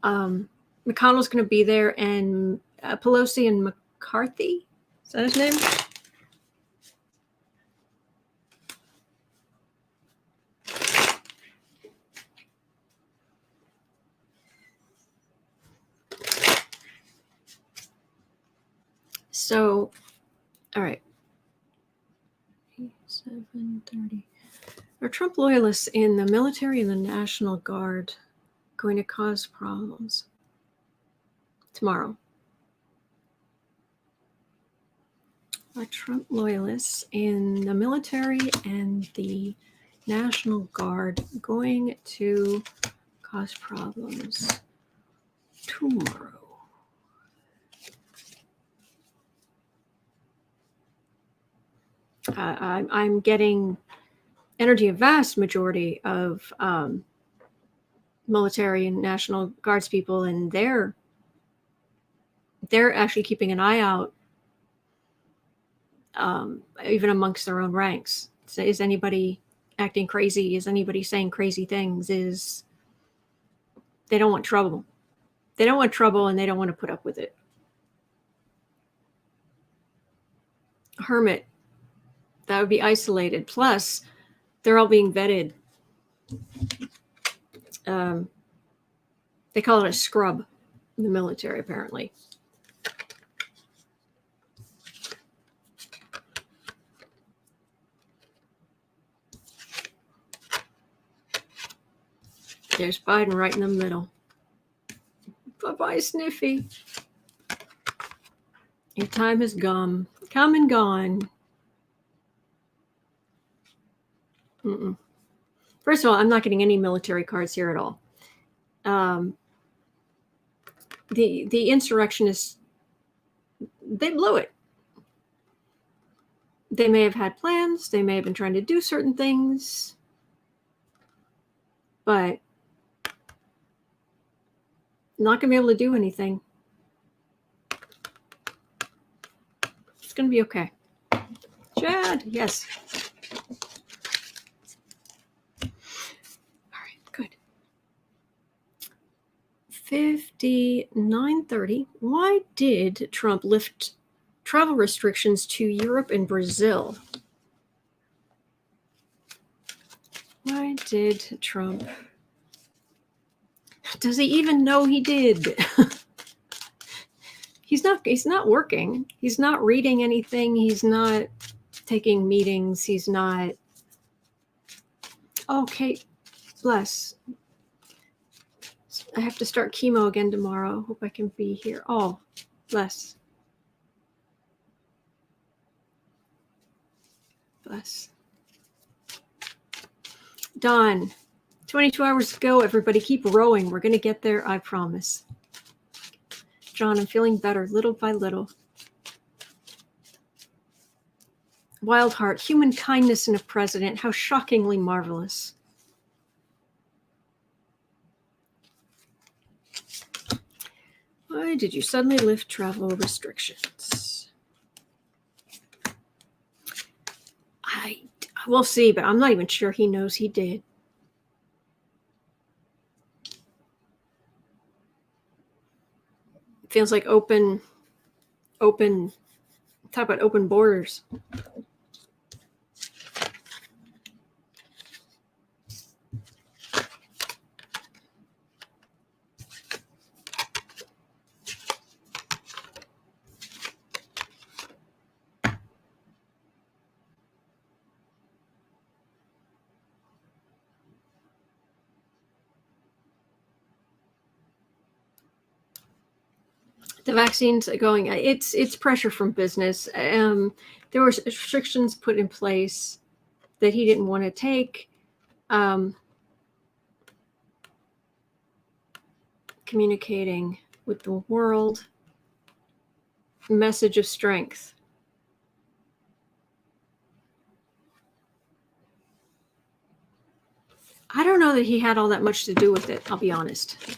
McConnell's going to be there, and Pelosi and McCarthy. Is that his name? So, all right. 7:30. Are Trump loyalists in the military and the National Guard going to cause problems tomorrow? Are Trump loyalists in the military and the National Guard going to cause problems tomorrow? I'm getting energy, a vast majority of military and National Guards people, and they're actually keeping an eye out, even amongst their own ranks. So is anybody acting crazy? Is anybody saying crazy things? They don't want trouble. They don't want trouble, and they don't want to put up with it. Hermit, that would be isolated. Plus, they're all being vetted. They call it a scrub in the military, apparently. There's Biden right in the middle. Bye-bye, Sniffy. Your time has come and gone. Mm-mm. First of all, I'm not getting any military cards here at all. The insurrectionists, they blew it. They may have had plans. They may have been trying to do certain things. But not going to be able to do anything. It's going to be okay. Chad, yes. All right, good. 59:30. Why did Trump lift travel restrictions to Europe and Brazil? Why did Trump? Does he even know he did? He's not working. He's not reading anything. He's not taking meetings. He's not. Okay, bless. I have to start chemo again tomorrow. Hope I can be here. Oh, bless. Bless. Dawn, 22 hours to go. Everybody keep rowing. We're going to get there, I promise. John, I'm feeling better little by little. Wild heart, human kindness in a president. How shockingly marvelous. Why did you suddenly lift travel restrictions? We'll see, but I'm not even sure he knows he did. It feels like open, talk about open borders. The vaccines are going. It's pressure from business. There were restrictions put in place that he didn't want to take. Communicating with the world. Message of strength. I don't know that he had all that much to do with it, I'll be honest.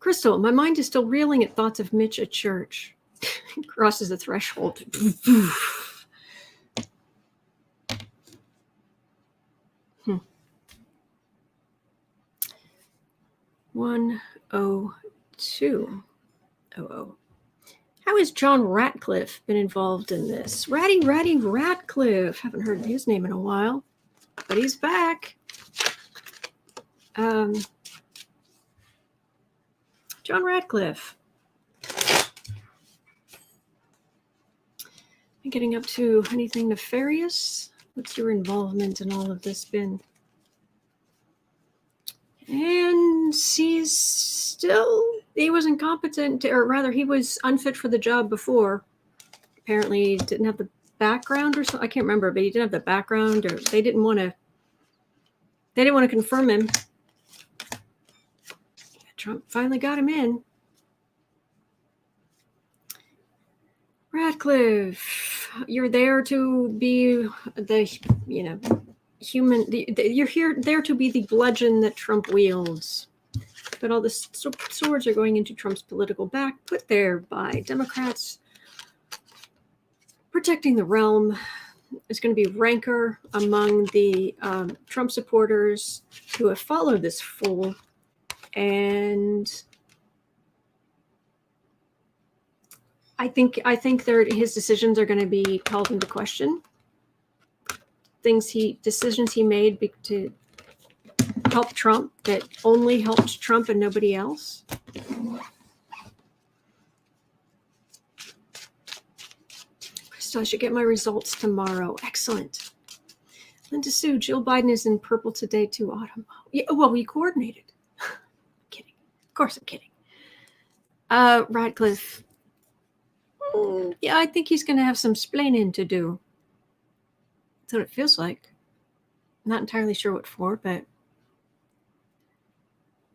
Crystal, my mind is still reeling at thoughts of Mitch at church. Crosses the threshold. 10200. How has John Ratcliffe been involved in this? Ratty Ratcliffe. Haven't heard his name in a while, but he's back. John Ratcliffe. Getting up to anything nefarious? What's your involvement in all of this been? And he was incompetent, or rather he was unfit for the job before. Apparently he didn't have the background or something. I can't remember, but he didn't have the background, or they didn't want to confirm him. Trump finally got him in. Ratcliffe, you're there to be the human. You're there to be the bludgeon that Trump wields. But all the swords are going into Trump's political back, put there by Democrats. Protecting the realm. Is going to be rancor among the Trump supporters who have followed this fool. And I think his decisions are going to be called into question. Decisions he made to help Trump that only helped Trump and nobody else. So I should get my results tomorrow. Excellent. Linda Sue, Jill Biden is in purple today too, Autumn. Yeah, well, we coordinated. I'm kidding. Of course I'm kidding. Ratcliffe. Yeah, I think he's going to have some splaining to do. That's what it feels like. Not entirely sure what for, but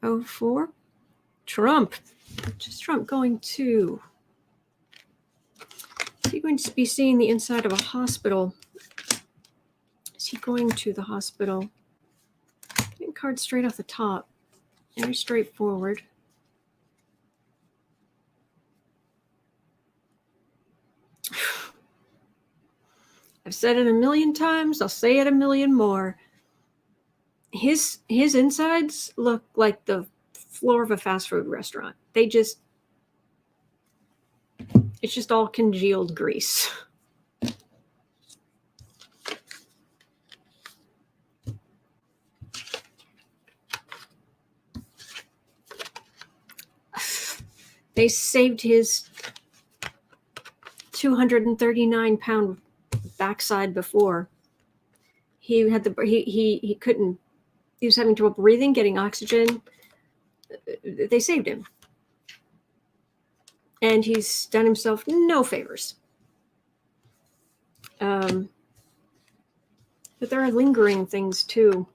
04. Trump. Just Trump going to. Is he going to be seeing the inside of a hospital? Is he going to the hospital? Getting cards straight off the top. Very straightforward. I've said it a million times. I'll say it a million more. His insides look like the floor of a fast food restaurant. It's just all congealed grease. They saved his 239-pound backside before. He couldn't. He was having trouble breathing, getting oxygen. They saved him. And he's done himself no favors. But there are lingering things too.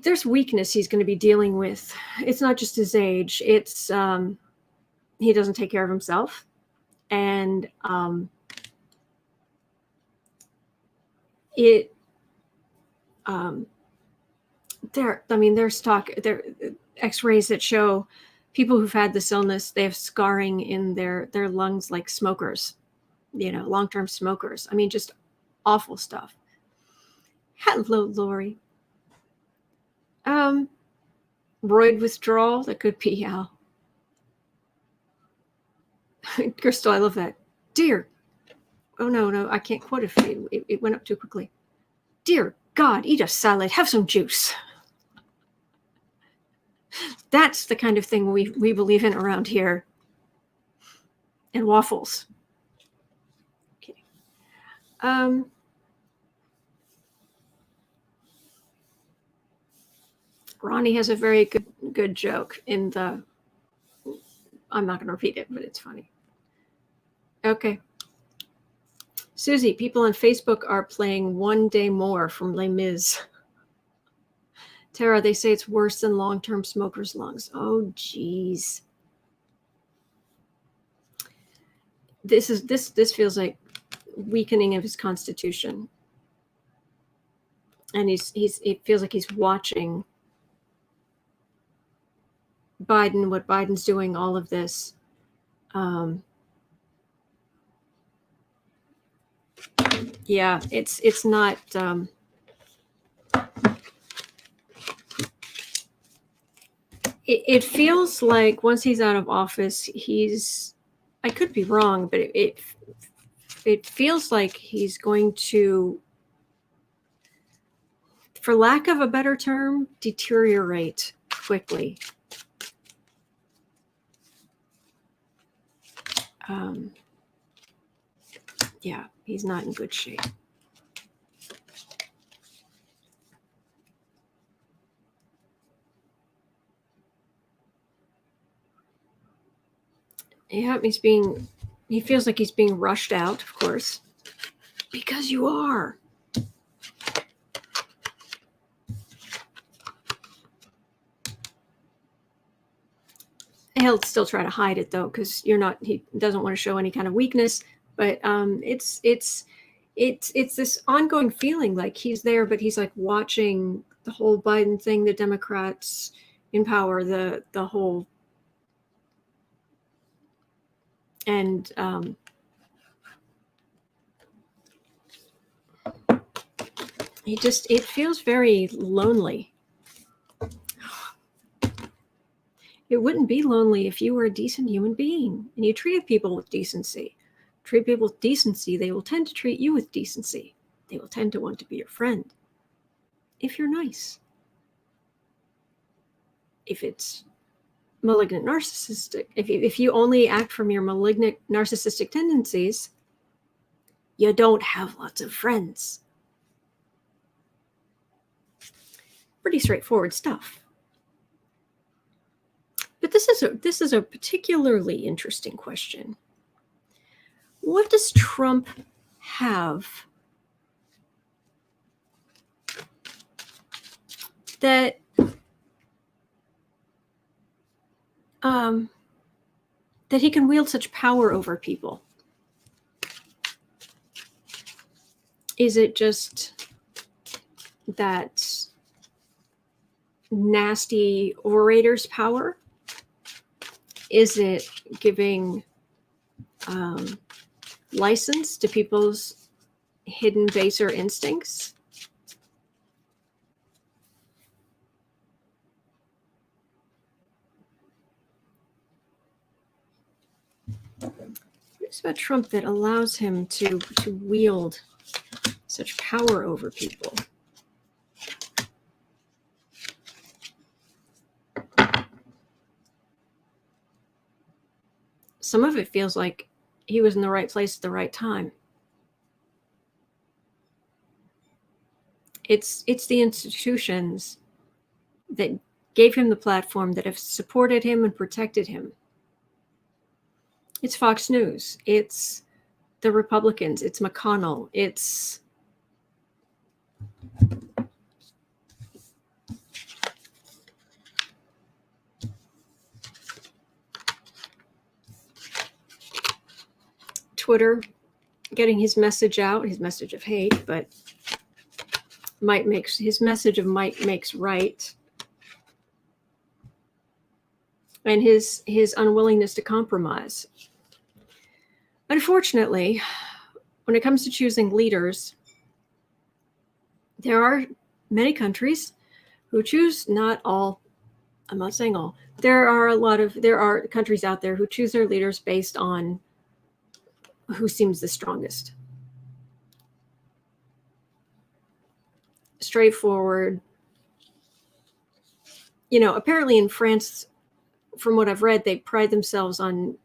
There's weakness he's going to be dealing with. It's not just his age. It's he doesn't take care of himself. And there's x-rays that show people who've had this illness, they have scarring in their lungs like smokers, long-term smokers. I mean, just awful stuff. Hello, Lori. Roid withdrawal, that could be Al. Crystal, I love that. Dear. Oh, no, I can't quote it. It went up too quickly. Dear God, eat a salad, have some juice. That's the kind of thing we believe in around here. And waffles. Okay. Ronnie has a very good joke in the. I'm not going to repeat it, but it's funny. Okay. Susie, people on Facebook are playing One Day More from Les Mis. Tara, they say it's worse than long-term smokers' lungs. Oh, geez. this feels like weakening of his constitution, and it feels like he's watching Biden, what Biden's doing, all of this. Yeah, it's not. It feels like once he's out of office, I could be wrong, but it feels like he's going to, for lack of a better term, deteriorate quickly. Yeah, he's not in good shape. Yeah, he feels like he's being rushed out, of course, because you are. He'll still try to hide it though, because he doesn't want to show any kind of weakness. But it's this ongoing feeling like he's there, but he's like watching the whole Biden thing, the Democrats in power, the whole, and it feels very lonely. It wouldn't be lonely if you were a decent human being and you treated people with decency. Treat people with decency, they will tend to treat you with decency. They will tend to want to be your friend. If you're nice. If it's malignant narcissistic, if you only act from your malignant narcissistic tendencies, you don't have lots of friends. Pretty straightforward stuff. But this is a particularly interesting question. What does Trump have that that he can wield such power over people? Is it just that nasty orator's power? Is it giving license to people's hidden baser instincts? It's about Trump that allows him to wield such power over people. Some of it feels like he was in the right place at the right time. It's the institutions that gave him the platform, that have supported him and protected him. It's Fox News. It's the Republicans. It's McConnell. It's Twitter, getting his message out, his message of hate, but his message of might makes right. And his unwillingness to compromise. Unfortunately, when it comes to choosing leaders, there are many countries who choose, not all, I'm not saying all, there are countries out there who choose their leaders based on who seems the strongest. Straightforward. Apparently in France, from what I've read, they pride themselves on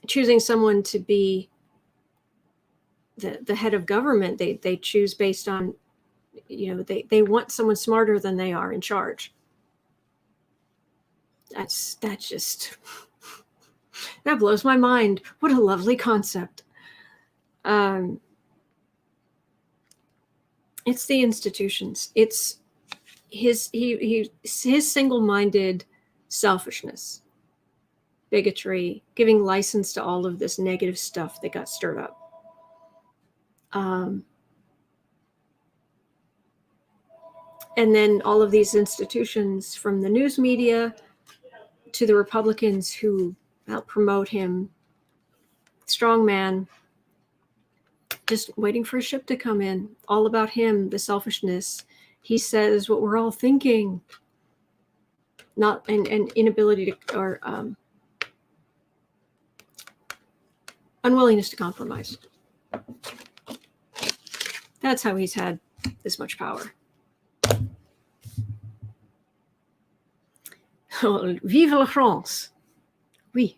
choosing someone to be the head of government. They choose based on, they want someone smarter than they are in charge. That's just, that blows my mind. What a lovely concept. It's the institutions. It's his single-minded selfishness. bigotry, giving license to all of this negative stuff that got stirred up. And then all of these institutions, from the news media to the Republicans who help promote him, strong man, just waiting for a ship to come in, all about him, the selfishness. He says what we're all thinking, not and inability to, or unwillingness to compromise. That's how he's had this much power. Vive la France. Oui.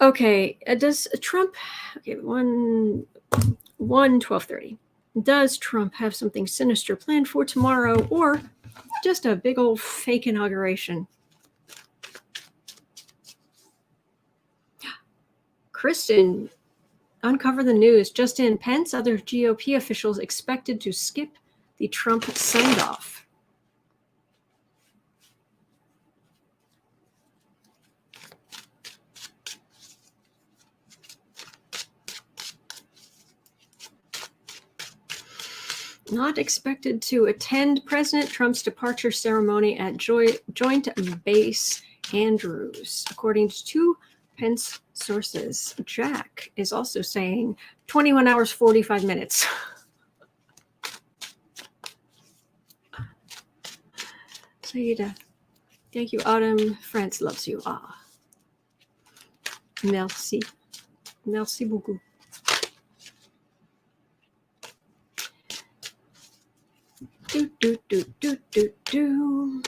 Okay, does Trump, okay, 12:30. Does Trump have something sinister planned for tomorrow, or just a big old fake inauguration? Kristen, uncover the news. Just in, Pence, other GOP officials expected to skip the Trump send-off. Not expected to attend President Trump's departure ceremony at Joint Base Andrews, according to two Pence sources. Jack is also saying 21 hours, 45 minutes. Saida. Thank you, Autumn. France loves you. Ah. Merci. Merci beaucoup. Do, do, do, do, do, do.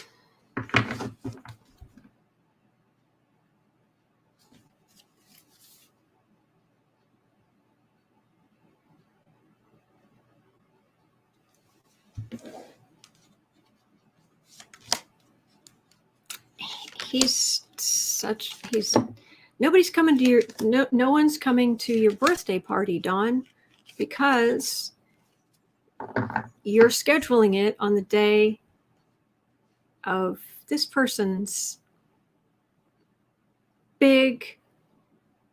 Nobody's coming to your, no one's coming to your birthday party, Dawn, because you're scheduling it on the day of this person's big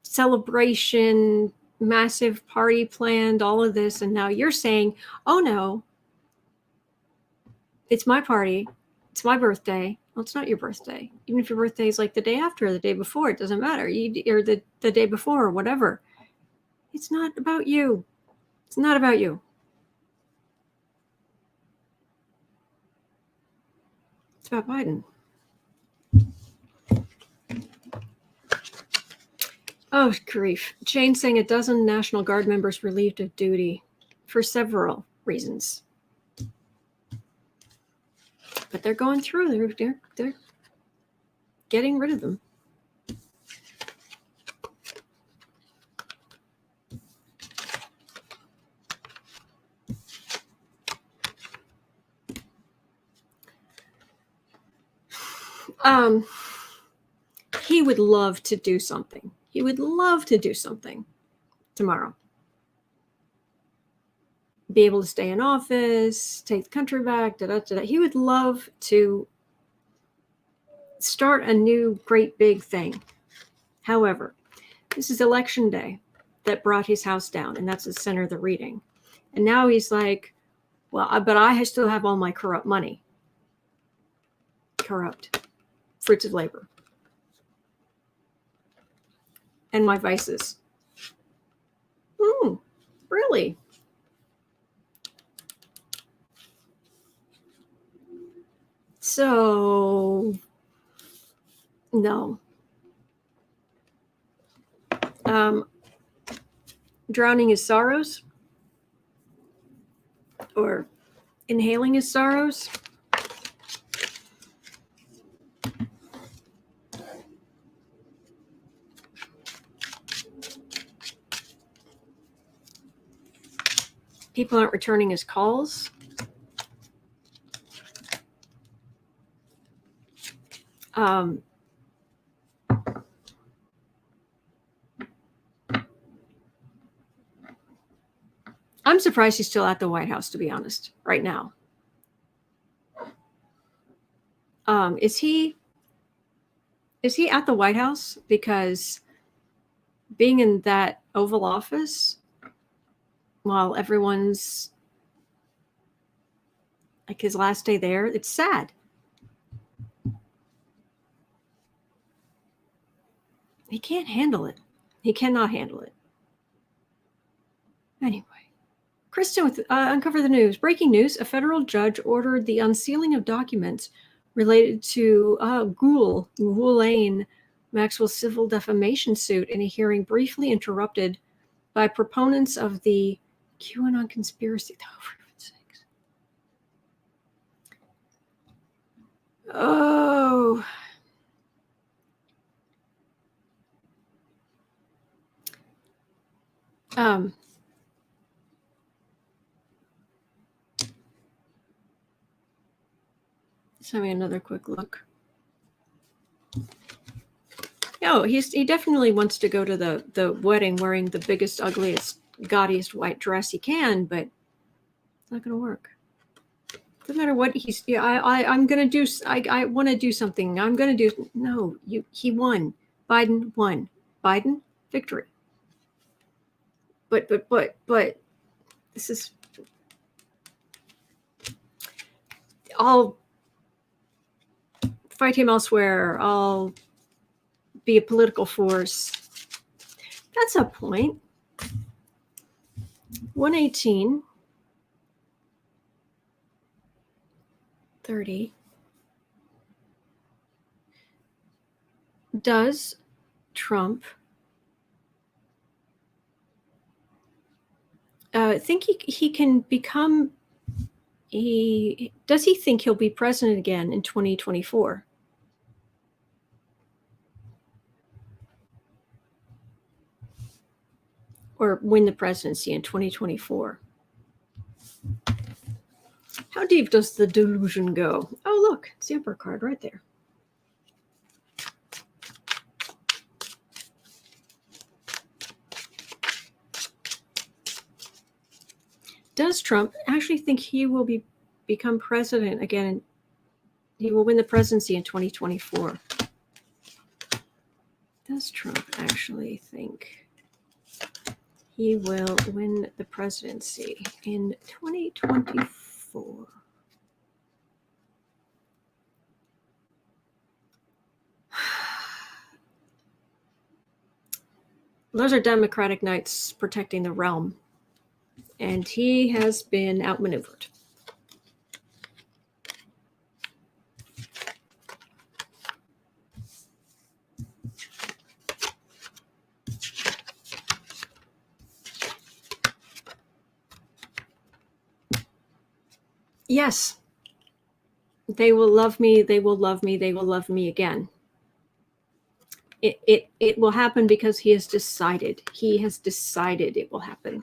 celebration, massive party planned, all of this. And now you're saying, oh no, it's my party. It's my birthday. Well, it's not your birthday. Even if your birthday is like the day after or the day before, it doesn't matter. Or the day before or whatever. It's not about you. It's not about you. It's about Biden. Oh, grief. Jane saying a dozen National Guard members relieved of duty for several reasons. But they're going through. They're getting rid of them. He would love to do something. He would love to do something tomorrow. Be able to stay in office, take the country back, He would love to start a new great big thing. However, this is election day that brought his house down, and that's the center of the reading. And now he's like, well, but I still have all my corrupt money. Corrupt. Fruits of labor. And my vices. Really? So, no. Drowning his sorrows? Or inhaling his sorrows? People aren't returning his calls. I'm surprised he's still at the White House, to be honest, right now. Is he Is he at the White House? Because being in that Oval Office while everyone's like his last day there, it's sad. He can't handle it. He cannot handle it. Anyway, Kristen with Uncover the News. Breaking news, a federal judge ordered the unsealing of documents related to Ghislaine Maxwell's civil defamation suit in a hearing briefly interrupted by proponents of the QAnon conspiracy. Oh, for heaven's sakes. Oh. Let's have another quick look. Oh, he definitely wants to go to the wedding wearing the biggest, ugliest, gaudiest white dress he can, but it's not going to work. Doesn't matter what he's. Yeah, I'm going to do. I want to do something. I'm going to do. No, he won. Biden won. Biden victory. But this is. I'll fight him elsewhere. I'll be a political force. That's a point. 118. 30. Does Trump think he can become does he think he'll be president again in 2024? Or win the presidency in 2024? How deep does the delusion go? Oh, look, it's the Emperor card right there. Does Trump actually think he will become president again? He will win the presidency in 2024. Does Trump actually think he will win the presidency in 2024? Those are Democratic knights protecting the realm. And he has been outmaneuvered. Yes. They will love me. They will love me. They will love me again. It will happen because he has decided. He has decided it will happen.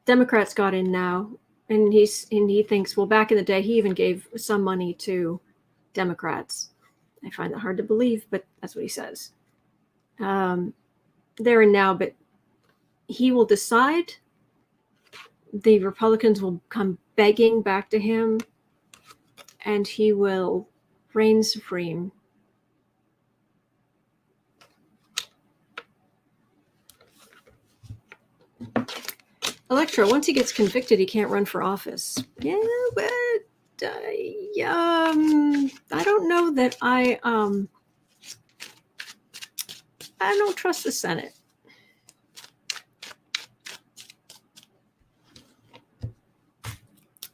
Democrats got in now, and he thinks, well, back in the day, he even gave some money to Democrats. I find that hard to believe, but that's what he says. They're in now, but he will decide. The Republicans will come begging back to him, and he will reign supreme. Electra, once he gets convicted, he can't run for office. Yeah, but I don't know that I don't trust the Senate.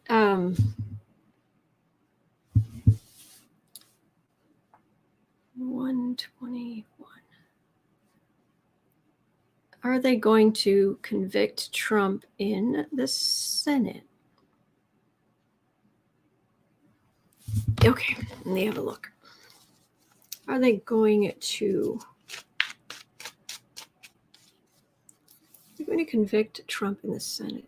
Um, 121. Are they going to convict Trump in the Senate? Okay, let me have a look. Are they going to convict Trump in the Senate?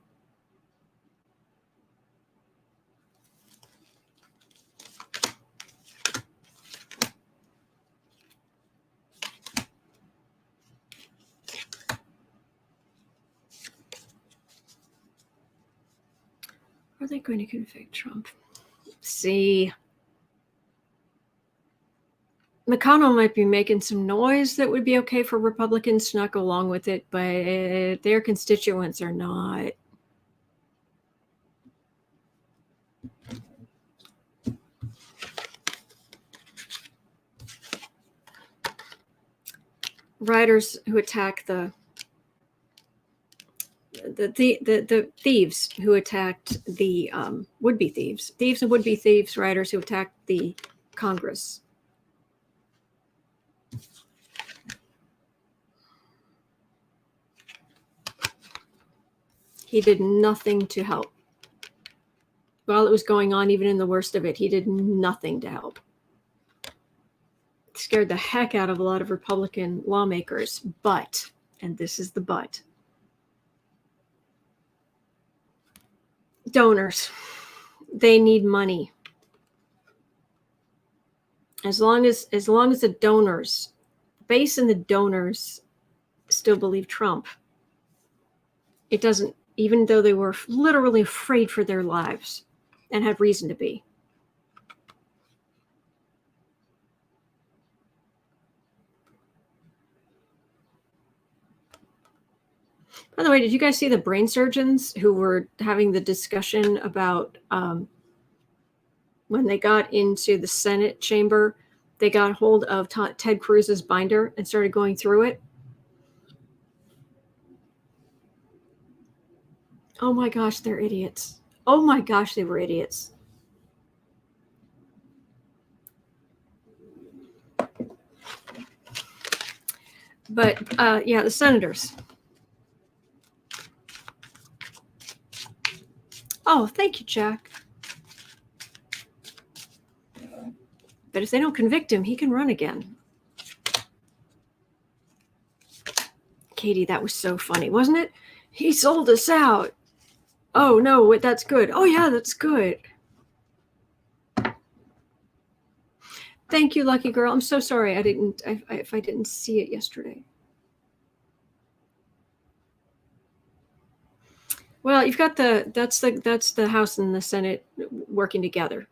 Are they going to convict Trump? See, McConnell might be making some noise that would be okay for Republicans to not go along with it, but their constituents are not. Riders who attack the thieves who attacked the would-be thieves and would-be thieves, riders who attacked the Congress. He did nothing to help. While it was going on, even in the worst of it, he did nothing to help. It scared the heck out of a lot of Republican lawmakers, but, and this is the but, donors, they need money. As long as the donors, base and the donors still believe Trump, it doesn't, even though they were literally afraid for their lives and had reason to be. By the way, did you guys see the brain surgeons who were having the discussion about when they got into the Senate chamber, they got hold of Ted Cruz's binder and started going through it? Oh my gosh, they're idiots. Oh my gosh, they were idiots. But yeah, the senators. Oh, thank you, Jack. But if they don't convict him, he can run again. Katie, that was so funny, wasn't it? He sold us out. Oh, no, that's good. Oh, yeah, that's good. Thank you, lucky girl. I'm so sorry if I didn't see it yesterday. Well, you've got that's the House and the Senate working together.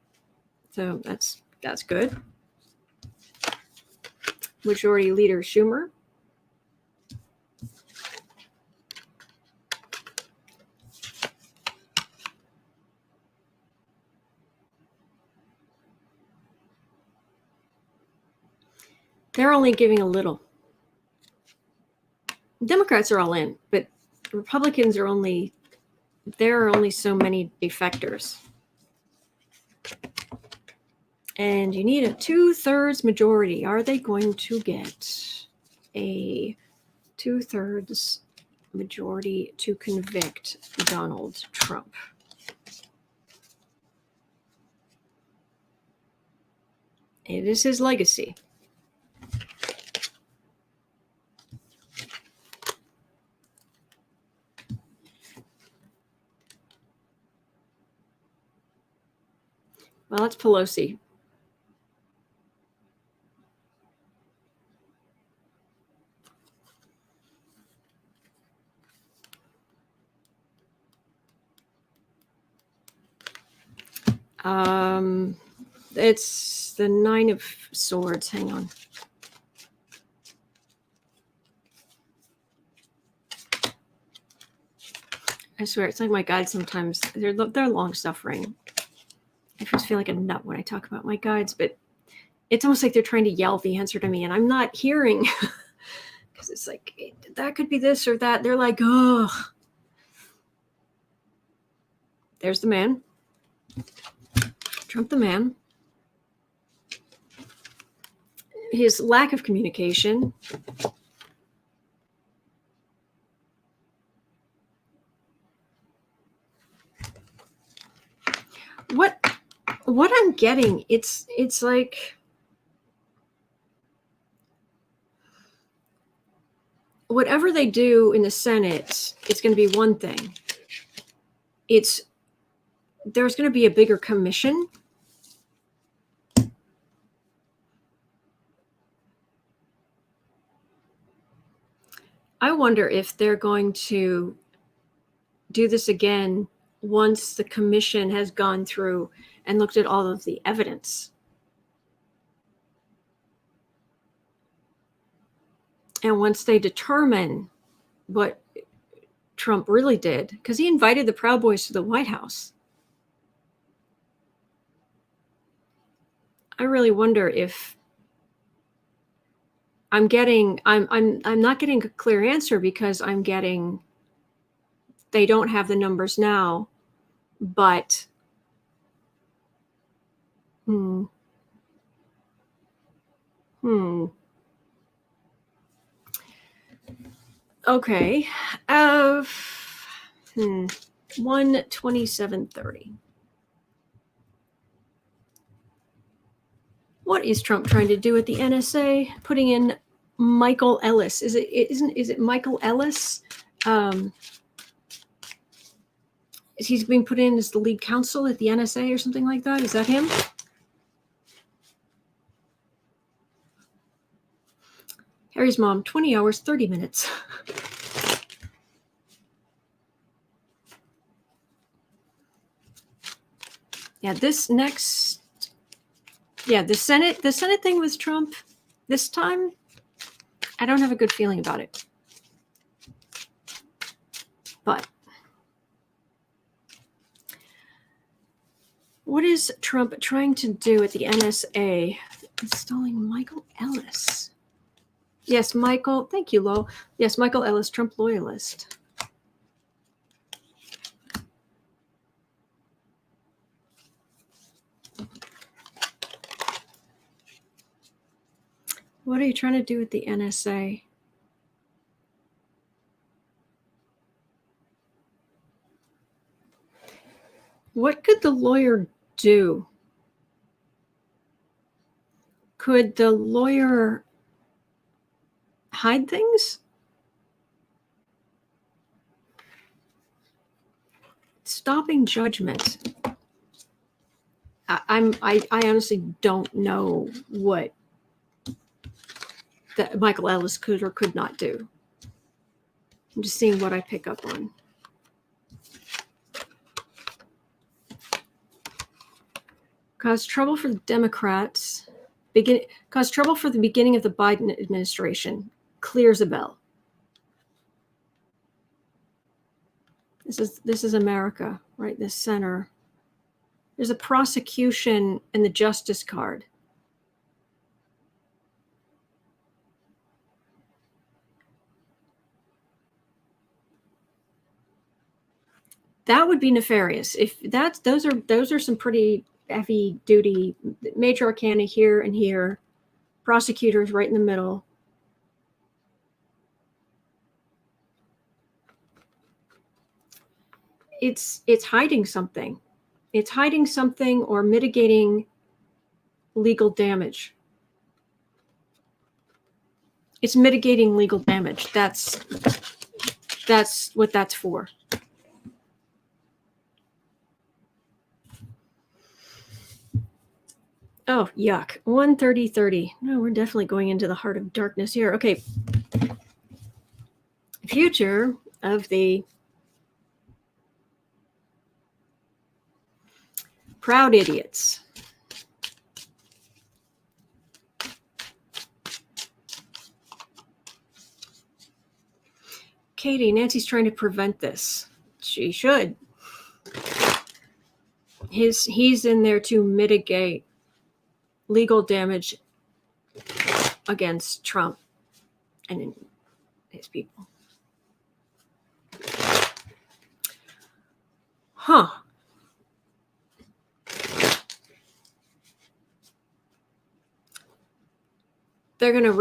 So that's good. Majority Leader Schumer. They're only giving a little. Democrats are all in, but Republicans are only, there are only so many defectors. And you need a 2/3 majority. Are they going to get a 2/3 majority to convict Donald Trump? It is his legacy. Well, it's Pelosi. It's the 9 of Swords. Hang on. I swear, it's like my guides sometimes. They're long suffering. I just feel like a nut when I talk about my guides, but it's almost like they're trying to yell the answer to me, and I'm not hearing. Because it's like, that could be this or that. They're like, oh. There's the man. Trump the man. His lack of communication. What I'm getting, it's like whatever they do in the Senate, it's going to be one thing. There's going to be a bigger commission. I wonder if they're going to do this again once the commission has gone through and looked at all of the evidence. And once they determine what Trump really did, because he invited the Proud Boys to the White House. I really wonder if I'm not getting a clear answer, because I'm getting they don't have the numbers now, but Okay. 12730. What is Trump trying to do at the NSA? Putting in Michael Ellis. Is it Michael Ellis? He's being put in as the lead counsel at the NSA or something like that. Is that him? Harry's mom, 20 hours, 30 minutes. Yeah, the Senate thing with Trump this time, I don't have a good feeling about it. But what is Trump trying to do at the NSA? Installing Michael Ellis. Yes, Michael. Thank you, Lo. Yes, Michael Ellis, Trump loyalist. What are you trying to do with the NSA? What could the lawyer do? Could the lawyer hide things? Stopping judgment. I honestly don't know what that Michael Ellis could or could not do. I'm just seeing what I pick up on. Cause trouble for the Democrats. Cause trouble for the beginning of the Biden administration. Clears a bell. This is America, right? This center. There's a prosecution in the justice card. That would be nefarious. If those are some pretty heavy duty major arcana here and here, prosecutors right in the middle. It's hiding something. It's hiding something or mitigating legal damage. It's mitigating legal damage. That's what that's for. Oh, yuck. 1:30:30. No, we're definitely going into the heart of darkness here. Okay. Future of the proud idiots. Katie, Nancy's trying to prevent this. She should. He's in there to mitigate legal damage against Trump and his people. Huh. They're gonna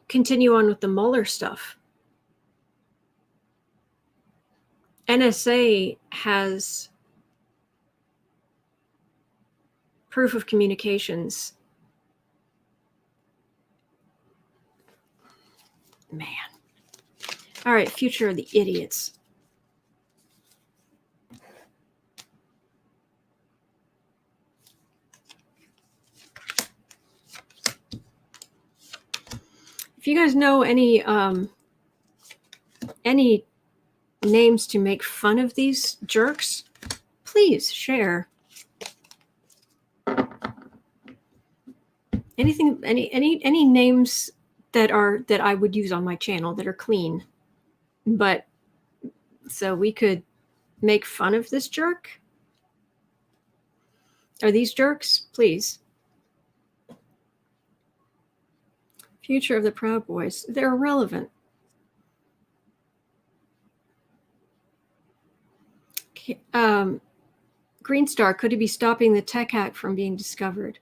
continue on with the Mueller stuff. NSA has proof of communications. Man. All right, future of the idiots. If you guys know any names to make fun of these jerks, please share. Anything, any names that I would use on my channel that are clean, but so we could make fun of this jerk. Are these jerks? Please. Future of the Proud Boys. They're irrelevant. Green Star, could it be stopping the tech hack from being discovered?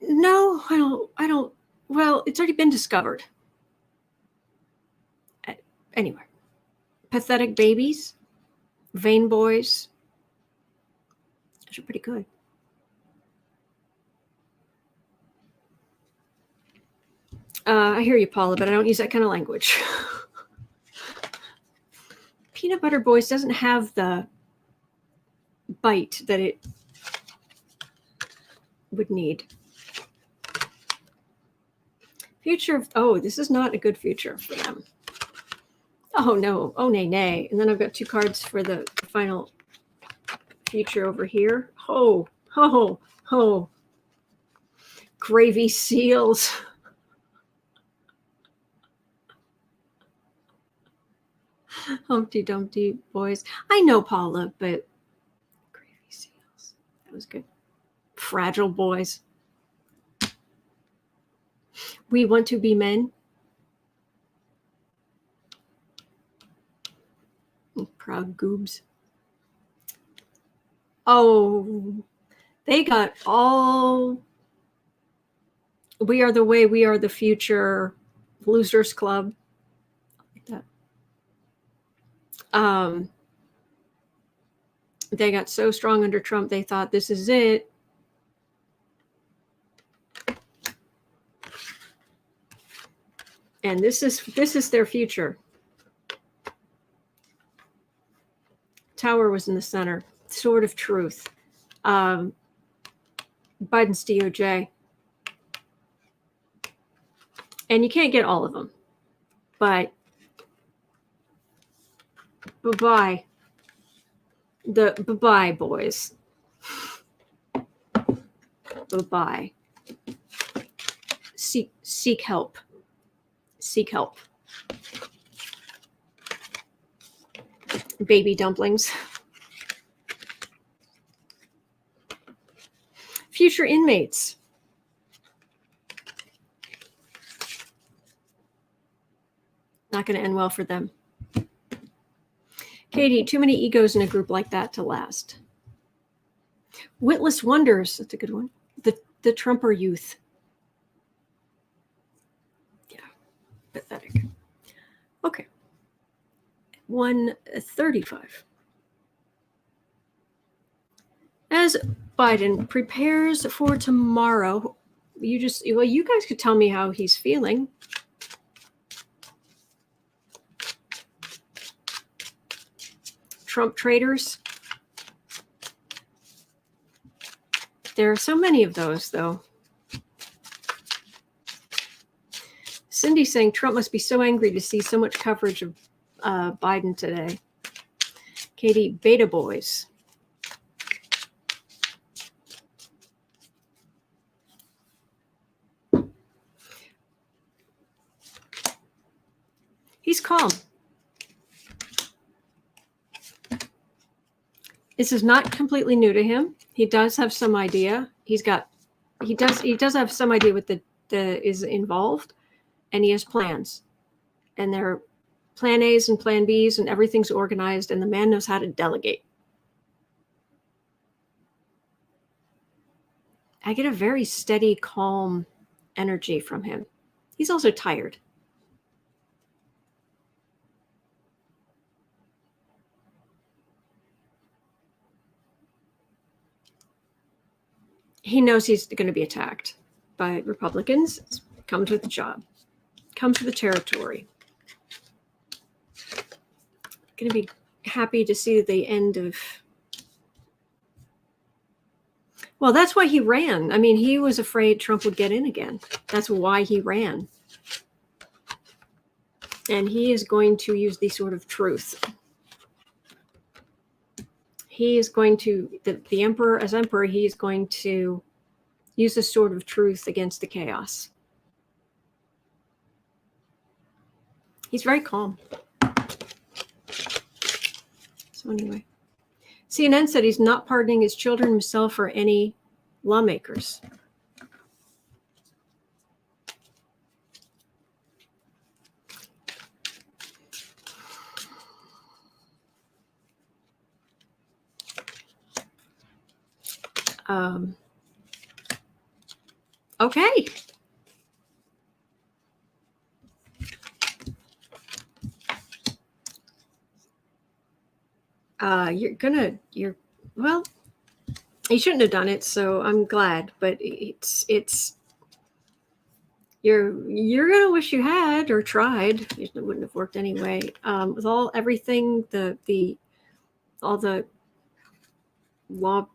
No, I don't. Well, it's already been discovered. Anyway, pathetic babies, vain boys. Those are pretty good. I hear you, Paula, but I don't use that kind of language. Peanut Butter Boys doesn't have the bite that it would need. Future of, oh, this is not a good future for them. Oh no, oh nay nay. And then I've got 2 cards for the final future over here. Ho, ho, ho. Gravy seals. Humpty Dumpty boys. I know, Paula, but gravy seals. That was good. Fragile boys. We want to be men. Proud goobs. Oh, they got all. We are the way, we are the future. Losers Club. Like that. They got so strong under Trump, they thought this is it. And this is their future. Tower was in the center. Sword of Truth. Biden's DOJ. And you can't get all of them. But bye-bye. Bye-bye, boys. Bye-bye. Seek help. Seek help. Baby dumplings. Future inmates. Not going to end well for them. Katie, too many egos in a group like that to last. Witless wonders. That's a good one. The Trumper youth. Yeah. Pathetic. Okay. 135. As Biden prepares for tomorrow, you guys could tell me how he's feeling. Trump traitors. There are so many of those, though. Cindy saying Trump must be so angry to see so much coverage of Biden today. Katie, beta boys. He's calm. This is not completely new to him. He does have some idea. He does have some idea what the is involved, and he has plans. And they're plan A's and plan B's, and everything's organized, and the man knows how to delegate. I get a very steady, calm energy from him. He's also tired. He knows he's going to be attacked by Republicans. It comes with the job. Comes with the territory. Going to be happy to see the end of... Well, that's why he ran. I mean, he was afraid Trump would get in again. That's why he ran. And he is going to use the sword of truth. He is going to, the emperor, as emperor, he is going to use the sword of truth against the chaos. He's very calm. So anyway, CNN said he's not pardoning his children, himself, or any lawmakers. Okay. Well, he shouldn't have done it, so I'm glad, but you're gonna wish you had or tried. It wouldn't have worked anyway. With everything, all the law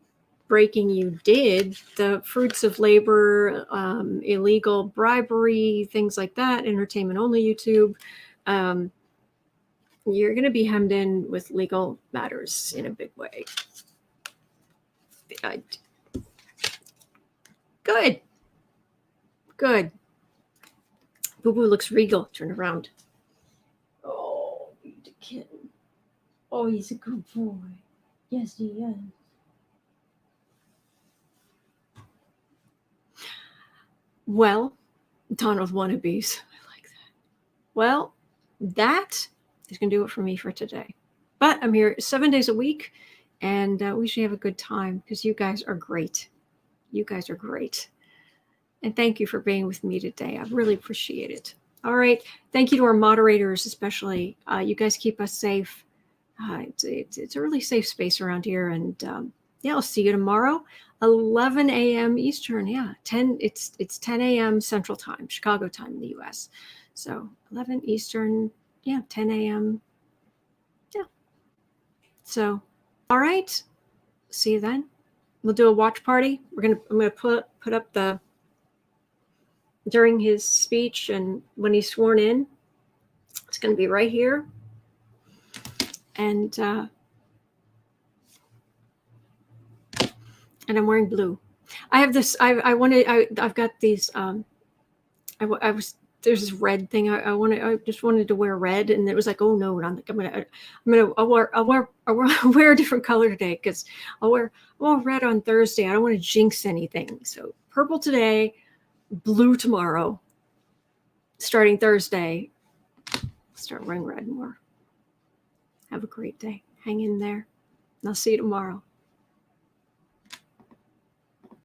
breaking you did, the fruits of labor, illegal bribery, things like that, entertainment only YouTube, you're going to be hemmed in with legal matters in a big way. Good. Boo Boo looks regal. Turn around. Oh, the kitten. Oh, he's a good boy. Yes, he is. Well, Donald wannabes. I like that. Well, that is going to do it for me for today. But I'm here 7 days a week, and we should have a good time because you guys are great. You guys are great. And thank you for being with me today. I really appreciate it. All right. Thank you to our moderators, especially. You guys keep us safe. It's a really safe space around here. And yeah, I'll see you tomorrow, 11 a.m. Eastern. Yeah, 10. It's 10 a.m. Central Time, Chicago time in the U.S. So 11 Eastern. Yeah, 10 a.m. Yeah. So, all right. See you then. We'll do a watch party. I'm gonna put up the during his speech and when he's sworn in. It's gonna be right here. And I'm wearing blue. I have this. I've got these. There's this red thing. I just wanted to wear red, and it was like, oh no, I'll wear a different color today because I'll wear red on Thursday. I don't want to jinx anything. So purple today, blue tomorrow. Starting Thursday, start wearing red more. Have a great day. Hang in there. And I'll see you tomorrow.